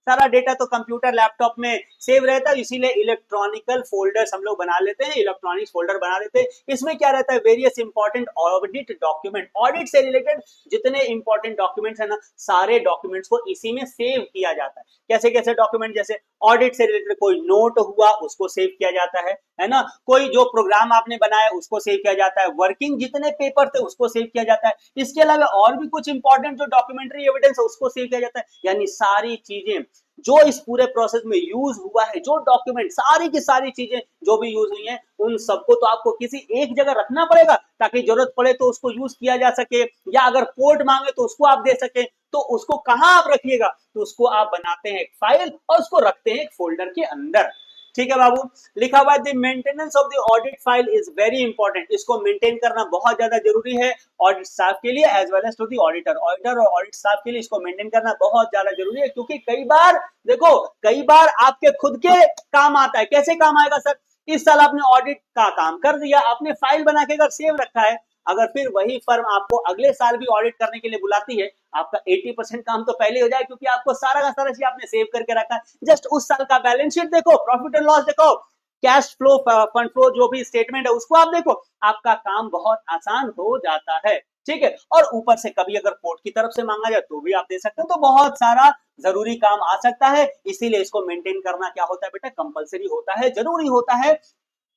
सारा डेटा तो कंप्यूटर लैपटॉप में सेव रहता है, इसीलिए इलेक्ट्रॉनिकल फोल्डर्स हम लोग बना लेते हैं, इलेक्ट्रॉनिक्स फोल्डर बना लेते हैं। इसमें क्या रहता है, various important audit document, audit से रिलेटेड जितने इंपॉर्टेंट डॉक्यूमेंट्स है ना, सारे डॉक्यूमेंट्स को इसी में सेव किया जाता है। कैसे कैसे डॉक्यूमेंट? जैसे ऑडिट से रिलेटेड कोई नोट हुआ उसको सेव किया जाता है ना, कोई जो प्रोग्राम आपने बनाया उसको सेव किया जाता है, वर्किंग जितने पेपर थे उसको सेव किया जाता है, इसके अलावा और भी कुछ इंपॉर्टेंट जो डॉक्यूमेंट्री एविडेंस है उसको सेव किया जाता है। यानी सारी चीजें जो इस पूरे प्रोसेस में यूज हुआ है, जो डॉक्यूमेंट, सारी की सारी चीजें जो भी यूज हुई हैं, उन सबको तो आपको किसी एक जगह रखना पड़ेगा ताकि जरूरत पड़े तो उसको यूज किया जा सके, या अगर कोर्ट मांगे तो उसको आप दे सके। तो उसको कहां आप रखिएगा, तो उसको आप बनाते हैं एक फाइल और उसको रखते हैं एक फोल्डर के अंदर। ठीक है बाबू, लिखा हुआ है the maintenance of the audit file is very important. इसको मेंटेन करना बहुत ज्यादा जरूरी है ऑडिट स्टाफ के लिए as well as to the auditor और ऑडिट स्टाफ के लिए इसको मेंटेन करना बहुत ज्यादा जरूरी है, क्योंकि कई बार देखो, कई बार आपके खुद के काम आता है। कैसे काम आएगा सर? इस साल आपने ऑडिट का काम कर दिया, आपने फाइल बना के अगर सेव रखा है, अगर फिर वही फर्म आपको अगले साल भी ऑडिट करने के लिए बुलाती है, आपका 80% काम तो पहले हो जाए, क्योंकि आपको सारा का सारा चीज आपने सेव करके रखा है। जस्ट उस साल का बैलेंस शीट देखो, प्रॉफिट एंड लॉस देखो, कैश फ्लो, फंड फ्लो, जो भी स्टेटमेंट है उसको आप देखो, आपका काम बहुत आसान हो जाता है। ठीक है, और ऊपर से कभी अगर कोर्ट की तरफ से मांगा जाए तो भी आप दे सकते हो। तो बहुत सारा जरूरी काम आ सकता है, इसीलिए इसको मेंटेन करना क्या होता है बेटा, कंपलसरी होता है, जरूरी होता है,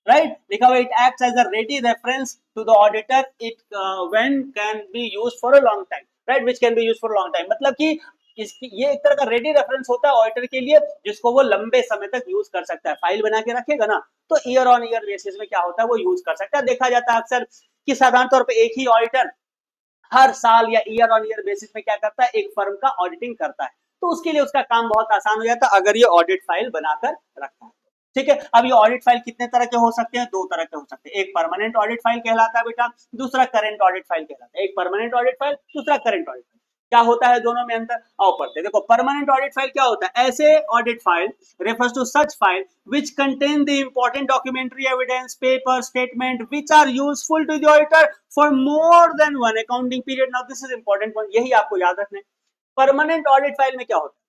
राइट? लिखा हुआ, it acts as a ready reference to the auditor, it when can be used for a long time, right? Which can be used for long time, मतलब कि इसकी ये एक तरह का रेडी रेफरेंस होता है ऑडिटर के लिए, जिसको वो लंबे समय तक यूज कर सकता है। फाइल बना के रखेगा ना, तो ईयर ऑन ईयर बेसिस में क्या होता है, वो यूज कर सकता है। देखा जाता है अक्सर कि साधारण तौर पर एक ही ऑडिटर हर साल या ईयर ऑन ईयर बेसिस में क्या करता है, एक फर्म का ऑडिटिंग करता है, तो उसके लिए उसका काम बहुत आसान हो जाता है अगर ये ऑडिट फाइल बनाकर रखता है। ठीक है, अब ये ऑडिट फाइल कितने तरह के हो सकते हैं? दो तरह के हो सकते हैं। एक परमानेंट ऑडिट फाइल कहलाता है बेटा, दूसरा करंट ऑडिट फाइल कहलाता है। एक परमानेंट ऑडिट फाइल, दूसरा करंट ऑडिट फाइल। क्या होता है दोनों में अंतर, आओ पढ़ते हैं। देखो, परमानेंट ऑडिट फाइल क्या होता है, ऐसे audit file refers to such file which contain the important documentary evidence, paper, statement which are useful to the auditor for more than one accounting period. Now this is important point, यही आपको याद रखना है। Permanent audit file में क्या होता है,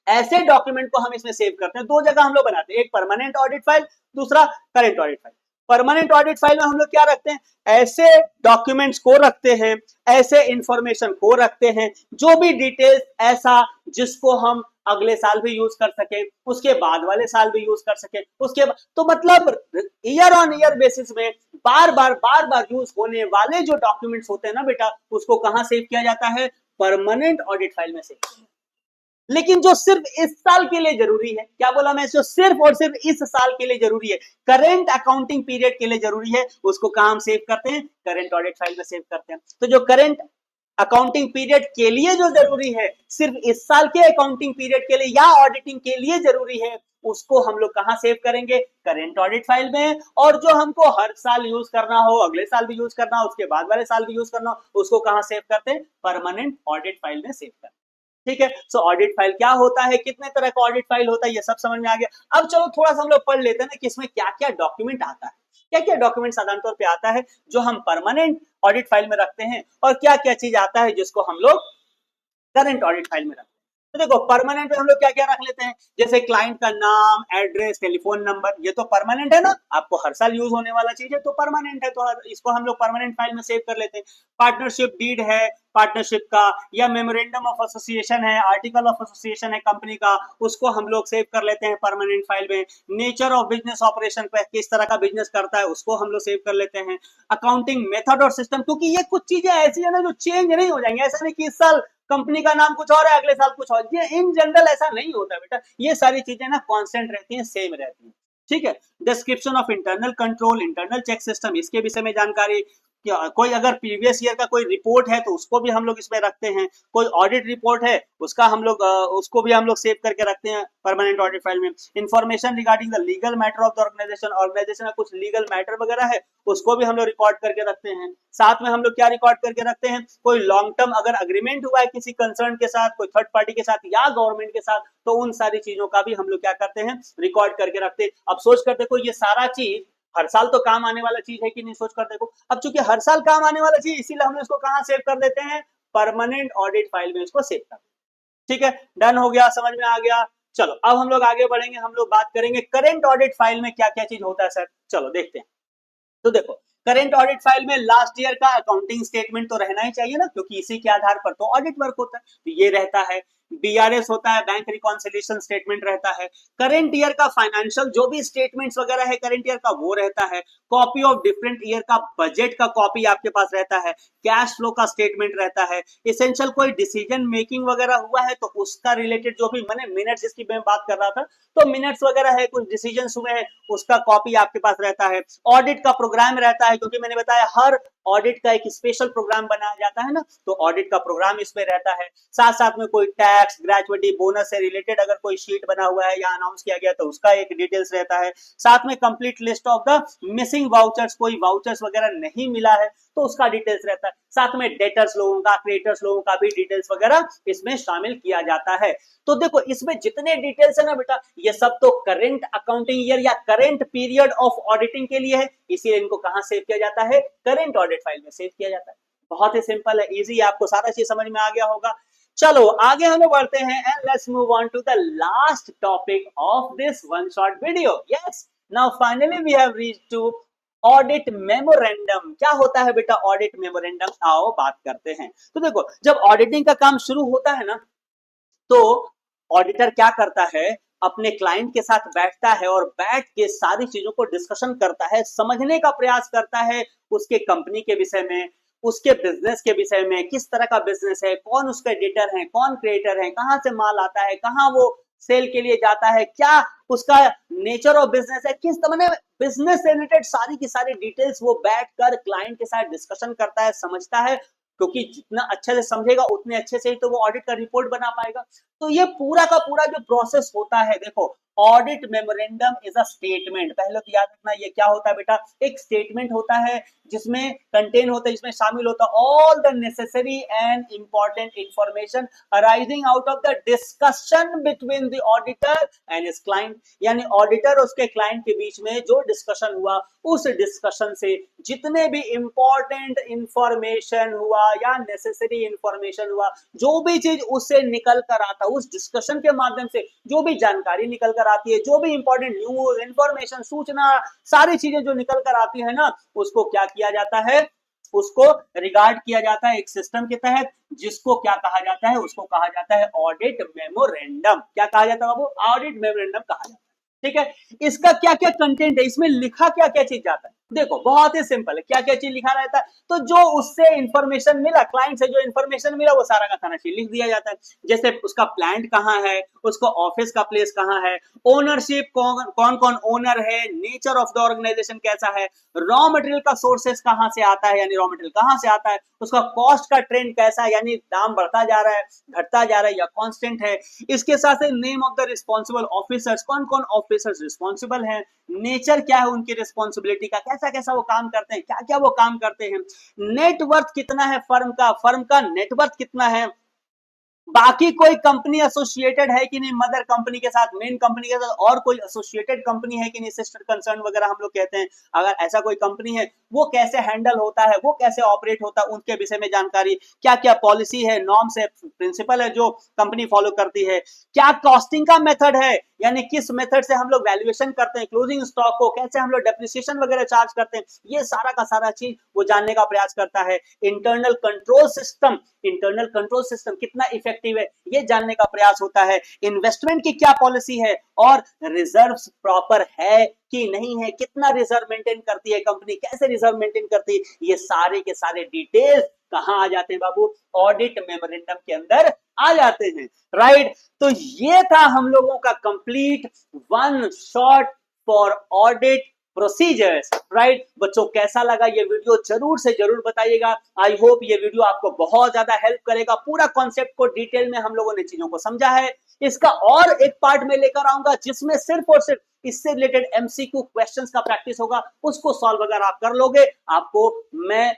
ऐसे डॉक्यूमेंट को हम इसमें सेव करते हैं। दो जगह हम लोग बनाते हैं, एक परमानेंट ऑडिट फाइल, दूसरा current audit file. Permanent audit file में हम लोग क्या रखते हैं, ऐसे डॉक्यूमेंट्स को रखते हैं, ऐसे इंफॉर्मेशन को रखते हैं, जो भी डिटेल्स ऐसा जिसको हम अगले साल भी यूज कर सके, उसके बाद वाले साल भी यूज कर सके, उसके तो मतलब ईयर ऑन ईयर बेसिस में बार बार यूज होने वाले जो डॉक्यूमेंट्स होते हैं ना बेटा, उसको कहां सेव किया जाता है, परमानेंट ऑडिट फाइल में सेव किया जाता है। लेकिन जो सिर्फ इस साल के लिए जरूरी है, क्या बोला मैं, जो सिर्फ और सिर्फ इस साल के लिए जरूरी है, करेंट अकाउंटिंग पीरियड के लिए जरूरी है, उसको कहां हम सेव करते हैं, करेंट ऑडिट फाइल में सेव करते हैं। तो जो करेंट अकाउंटिंग पीरियड के लिए जो जरूरी है, सिर्फ इस साल के अकाउंटिंग पीरियड के लिए या ऑडिटिंग के लिए जरूरी है, उसको हम लोग कहां सेव करेंगे, करेंट ऑडिट फाइल में। और जो हमको हर साल यूज करना हो, अगले साल भी यूज करना हो, उसके बाद वाले साल भी यूज करना हो, उसको कहां सेव करते हैं, परमानेंट ऑडिट फाइल में सेव करते हैं। ठीक है, सो ऑडिट फाइल क्या होता है, कितने तरह का ऑडिट फाइल होता है, ये सब समझ में आ गया। अब चलो थोड़ा सा हम लोग पढ़ लेते हैं ना कि इसमें क्या क्या डॉक्यूमेंट आता है, क्या क्या डॉक्यूमेंट साधारण तौर पे आता है जो हम परमानेंट ऑडिट फाइल में रखते हैं, और क्या क्या चीज आता है जिसको हम लोग करंट ऑडिट फाइल में रखते हैं। तो देखो परमानेंट में हम लोग क्या क्या रख लेते हैं, जैसे क्लाइंट का नाम, एड्रेस, टेलीफोन नंबर, ये तो परमानेंट है ना, आपको हर साल यूज होने वाला चीज है तो परमानेंट है, तो इसको हम लोग परमानेंट फाइल में सेव कर लेते हैं। पार्टनरशिप डीड है पार्टनरशिप का, या मेमोरेंडम ऑफ एसोसिएशन है, आर्टिकल ऑफ एसोसिएशन है कंपनी का, उसको हम लोग सेव कर लेते हैं परमानेंट फाइल में। नेचर ऑफ बिजनेस ऑपरेशन पे, किस तरह का बिजनेस करता है उसको हम लोग सेव कर लेते हैं। अकाउंटिंग मेथड और सिस्टम, क्योंकि ये कुछ चीजें ऐसी है ना जो चेंज नहीं हो जाएंगे, ऐसा नहीं कि इस साल कंपनी का नाम कुछ और है अगले साल कुछ और, ये इन जनरल ऐसा नहीं होता बेटा, ये सारी चीजें ना कांस्टेंट रहती हैं, सेम रहती हैं, ठीक है। Description of internal control, internal check system, इसके विषय में जानकारी, कोई अगर प्रीवियस ईयर का कोई रिपोर्ट है तो उसको भी हम लोग इसमें रखते हैं, कोई ऑडिट रिपोर्ट है उसका हम लोग उसको भी हम लोग सेव करके रखते हैं परमानेंट ऑडिट फाइल में। Information regarding the legal matter of the organisation, organisation का कुछ लीगल मैटर वगैरह है उसको भी हम लोग रिकॉर्ड करके रखते हैं। साथ में हम लोग क्या रिकॉर्ड करके रखते हैं, कोई लॉन्ग टर्म अगर अग्रीमेंट हुआ है किसी कंसर्न के साथ, कोई थर्ड पार्टी के साथ या गवर्नमेंट के साथ, तो उन सारी चीजों का भी हम लोग क्या करते हैं, रिकॉर्ड करके रखते हैं। अब सोच कर देखो ये सारा चीज हर साल तो काम आने वाला चीज है कि नहीं, सोच कर देखो। अब चूंकि हर साल काम आने वाला चीज, इसीलिए हम इसको कहां सेव कर देते हैं, परमानेंट ऑडिट फाइल में इसको सेव कर, ठीक है। डन हो गया, समझ में आ गया। चलो अब हम लोग आगे बढ़ेंगे, हम लोग बात करेंगे करेंट ऑडिट फाइल में क्या क्या चीज होता है सर, चलो देखते हैं। तो देखो करेंट ऑडिट फाइल में लास्ट ईयर का अकाउंटिंग स्टेटमेंट तो रहना ही चाहिए ना, क्योंकि इसी के आधार पर तो ऑडिट वर्क होता है, तो ये रहता है। बीआरएस होता है, बैंक रिकॉन्सिलिएशन स्टेटमेंट रहता है। करेंट ईयर का फाइनेंशियल जो भी स्टेटमेंट्स वगैरह है करेंट ईयर का वो रहता है। कॉपी ऑफ डिफरेंट ईयर का बजट का कॉपी आपके पास रहता है। कैश फ्लो का स्टेटमेंट रहता है। एसेंशियल कोई डिसीजन मेकिंग वगैरह हुआ है तो उसका रिलेटेड जो भी मैंने मिनट्स जिसकी मैं बात कर रहा था, तो मिनट्स वगैरह है, कुछ डिसीजन हुए हैं उसका कॉपी आपके पास रहता है। ऑडिट का प्रोग्राम रहता है, क्योंकि मैंने बताया हर ऑडिट का एक स्पेशल प्रोग्राम बनाया जाता है ना, तो ऑडिट का प्रोग्राम इसमें रहता है। साथ साथ में कोई टैक्स, ग्रेजुएटी, बोनस से रिलेटेड अगर कोई शीट बना हुआ है या अनाउंस किया गया तो उसका एक डिटेल्स रहता है। साथ में complete list of the missing vouchers, कोई वाउचर्स वगैरह नहीं मिला है तो उसका डिटेल्स रहता है। साथ में डेटर्स लोगों का, क्रेडिटर्स लोगों का भी डिटेल्स वगैरह इसमें शामिल किया जाता है। तो देखो इसमें जितने डिटेल्स है ना बेटा, ये सब तो करेंट अकाउंटिंग ईयर या करेंट पीरियड ऑफ ऑडिटिंग के लिए है, इसीलिए इनको कहां सेव किया जाता है, करेंट ऑडिट फाइल में सेव किया जाता है। बहुत ही सिंपल है, इजी, आपको सारा चीज समझ में आ गया होगा। चलो आगे हम लोग बढ़ते हैं and let's move on to the last topic of this one short video. Yes, now finally we have reached to audit memorandum. क्या होता है बेटा ऑडिट मेमोरेंडम, आओ बात करते हैं। तो देखो जब ऑडिटिंग का काम शुरू होता है ना, तो ऑडिटर क्या करता है, अपने क्लाइंट के साथ बैठता है और बैठ के सारी चीजों को डिस्कशन करता है, समझने का प्रयास करता है उसके कंपनी के विषय में, उसके बिजनेस के विषय में, किस तरह का बिजनेस है, कौन उसके एडिटर हैं, कौन क्रिएटर हैं, कहां से माल आता है, कहां वो सेल के लिए जाता है, क्या उसका नेचर ऑफ बिजनेस है, किस तरह बिजनेस से रिलेटेड सारी की सारी डिटेल्स वो बैठकर क्लाइंट के साथ डिस्कशन करता है, समझता है। क्योंकि जितना अच्छे से समझेगा उतने अच्छे से ही तो वो ऑडिट का रिपोर्ट बना पाएगा। तो ये पूरा का पूरा जो प्रोसेस होता है, देखो audit memorandum is a statement, पहले तो याद रखना ये क्या होता है बेटा, एक स्टेटमेंट होता है जिसमें कंटेन होता है, जिसमें शामिल होता है all the necessary and important information arising out of the discussion between the auditor and his client, यानी ऑडिटर और उसके क्लाइंट के बीच में जो डिस्कशन हुआ, उस डिस्कशन से जितने भी इंपॉर्टेंट इंफॉर्मेशन हुआ या नेसेसरी इंफॉर्मेशन हुआ, जो भी चीज उससे निकल कर आता, उस डिस्कशन के माध्यम से जो भी जानकारी निकल कर आती है, जो भी इंपॉर्टेंट न्यूज, इंफॉर्मेशन, सूचना, सारी चीजें जो निकल कर आती है ना, उसको क्या किया जाता है, उसको रिगार्ड किया जाता है एक सिस्टम के तहत, जिसको क्या कहा जाता है, उसको कहा जाता है ऑडिट मेमोरेंडम। क्या कहा जाता है बाबू, ऑडिट मेमोरेंडम कहा जाता है। ठीक है, इसका क्या क्या कंटेंट है, इसमें लिखा क्या क्या चीज जाता है, देखो बहुत ही सिंपल है, क्या क्या चीज लिखा रहता है, तो जो उससे इंफॉर्मेशन मिला, क्लाइंट से जो इंफॉर्मेशन मिला, वो सारा का सारा चीज लिख दिया जाता है। जैसे उसका प्लांट कहाँ है, उसको ऑफिस का प्लेस कहाँ है, ओनरशिप कौन कौन ओनर है, नेचर ऑफ द ऑर्गेनाइजेशन कैसा है, रॉ मटेरियल का सोर्सेस कहाँ से आता है, यानी रॉ मटेरियल कहाँ से आता है, उसका कॉस्ट का ट्रेंड कैसा है, यानी दाम बढ़ता जा रहा है, घटता जा रहा है या कांस्टेंट है। इसके साथ name of the responsible officers, कौन कौन ऑफिसर्स रिस्पॉन्सिबल हैं, नेचर क्या है उनकी रिस्पॉन्सिबिलिटी का, कैसा कैसा वो काम करते हैं, क्या क्या वो काम करते हैं, नेटवर्थ कितना है फर्म का नेटवर्थ कितना है, बाकी कोई कंपनी एसोसिएटेड है कि नहीं मदर कंपनी के साथ, मेन कंपनी के साथ, और कोई एसोसिएटेड कंपनी है कि नहीं, सिस्टर कंसर्न वगैरह हम लोग कहते हैं। अगर ऐसा कोई कंपनी है, वो कैसे हैंडल होता है, वो कैसे ऑपरेट होता है, उनके विषय में जानकारी, क्या क्या पॉलिसी है, नॉर्म्स है, प्रिंसिपल है जो कंपनी फॉलो करती है, क्या कॉस्टिंग का मेथड है, यानी किस मेथड से हम लोग वैल्यूएशन करते हैं क्लोजिंग स्टॉक को, कैसे हम लोग डेप्रिसिएशन वगैरह चार्ज करते हैं, ये सारा का सारा चीज वो जानने का प्रयास करता है। इंटरनल कंट्रोल सिस्टम कितना इफेक्टिव है, ये जानने का प्रयास होता है। इन्वेस्टमेंट की क्या पॉलिसी है, और रिजर्व्स प्रॉपर है कि नहीं है, कितना रिजर्व मेंटेन करती है कंपनी, कैसे रिजर्व मेंटेन करती है, ये सारे के सारे डिटेल्स कहां आ जाते हैं बाबू, ऑडिट मेमोरेंडम के अंदर आ जाते हैं, राइट। तो ये था हम लोगों का complete one shot for audit procedures, right. बच्चों कैसा लगा ये वीडियो जरूर से जरूर बताइएगा। आई होप ये वीडियो आपको बहुत ज्यादा हेल्प करेगा। पूरा कॉन्सेप्ट को डिटेल में हम लोगों ने चीजों को समझा है। इसका और एक पार्ट में लेकर आऊंगा जिसमें सिर्फ और सिर्फ इससे रिलेटेड एमसीक्यू क्वेश्चंस का प्रैक्टिस होगा, उसको सॉल्व अगर आप कर लोगे, आपको मैं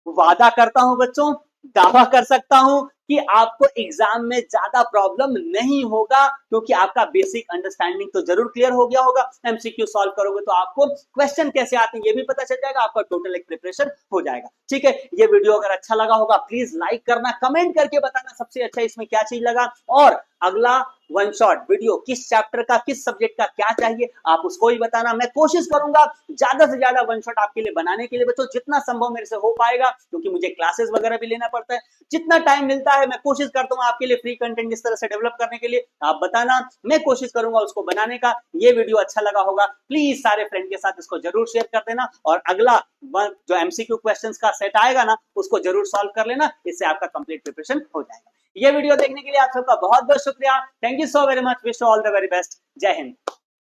वादा करता हूं बच्चों, दावा कर सकता हूं कि आपको एग्जाम में ज्यादा प्रॉब्लम नहीं होगा, क्योंकि आपका बेसिक अंडरस्टैंडिंग तो जरूर क्लियर हो गया होगा। एमसीक्यू सॉल्व करोगे तो आपको क्वेश्चन कैसे आते हैं ये भी पता चल जाएगा, आपका टोटल एक प्रिपरेशन हो जाएगा। ठीक है, ये वीडियो अगर अच्छा लगा होगा प्लीज लाइक करना, कमेंट करके बताना सबसे अच्छा इसमें क्या चीज लगा, और अगला वन शॉट वीडियो किस चैप्टर का, किस सब्जेक्ट का क्या चाहिए आप उसको ही बताना। मैं कोशिश करूंगा ज्यादा से ज्यादा वन शॉट आपके लिए बनाने के लिए बच्चों, जितना संभव मेरे से हो पाएगा, क्योंकि मुझे क्लासेस वगैरह भी लेना पड़ता है। जितना टाइम मिलता है मैं कोशिश करता हूं आपके लिए फ्री कंटेंट इस तरह से डेवलप करने के लिए। आप बताना, मैं कोशिश करूंगा उसको बनाने का। ये वीडियो अच्छा लगा होगा प्लीज सारे फ्रेंड के साथ इसको जरूर शेयर कर देना, और अगला जो एमसीक्यू क्वेश्चंस का सेट आएगा ना, उसको जरूर सॉल्व कर लेना, इससे आपका कंप्लीट प्रिपरेशन हो जाएगा। ये वीडियो देखने के लिए आप सबका बहुत बहुत शुक्रिया। Thank you so very much, wish you all the very best. जय हिंद।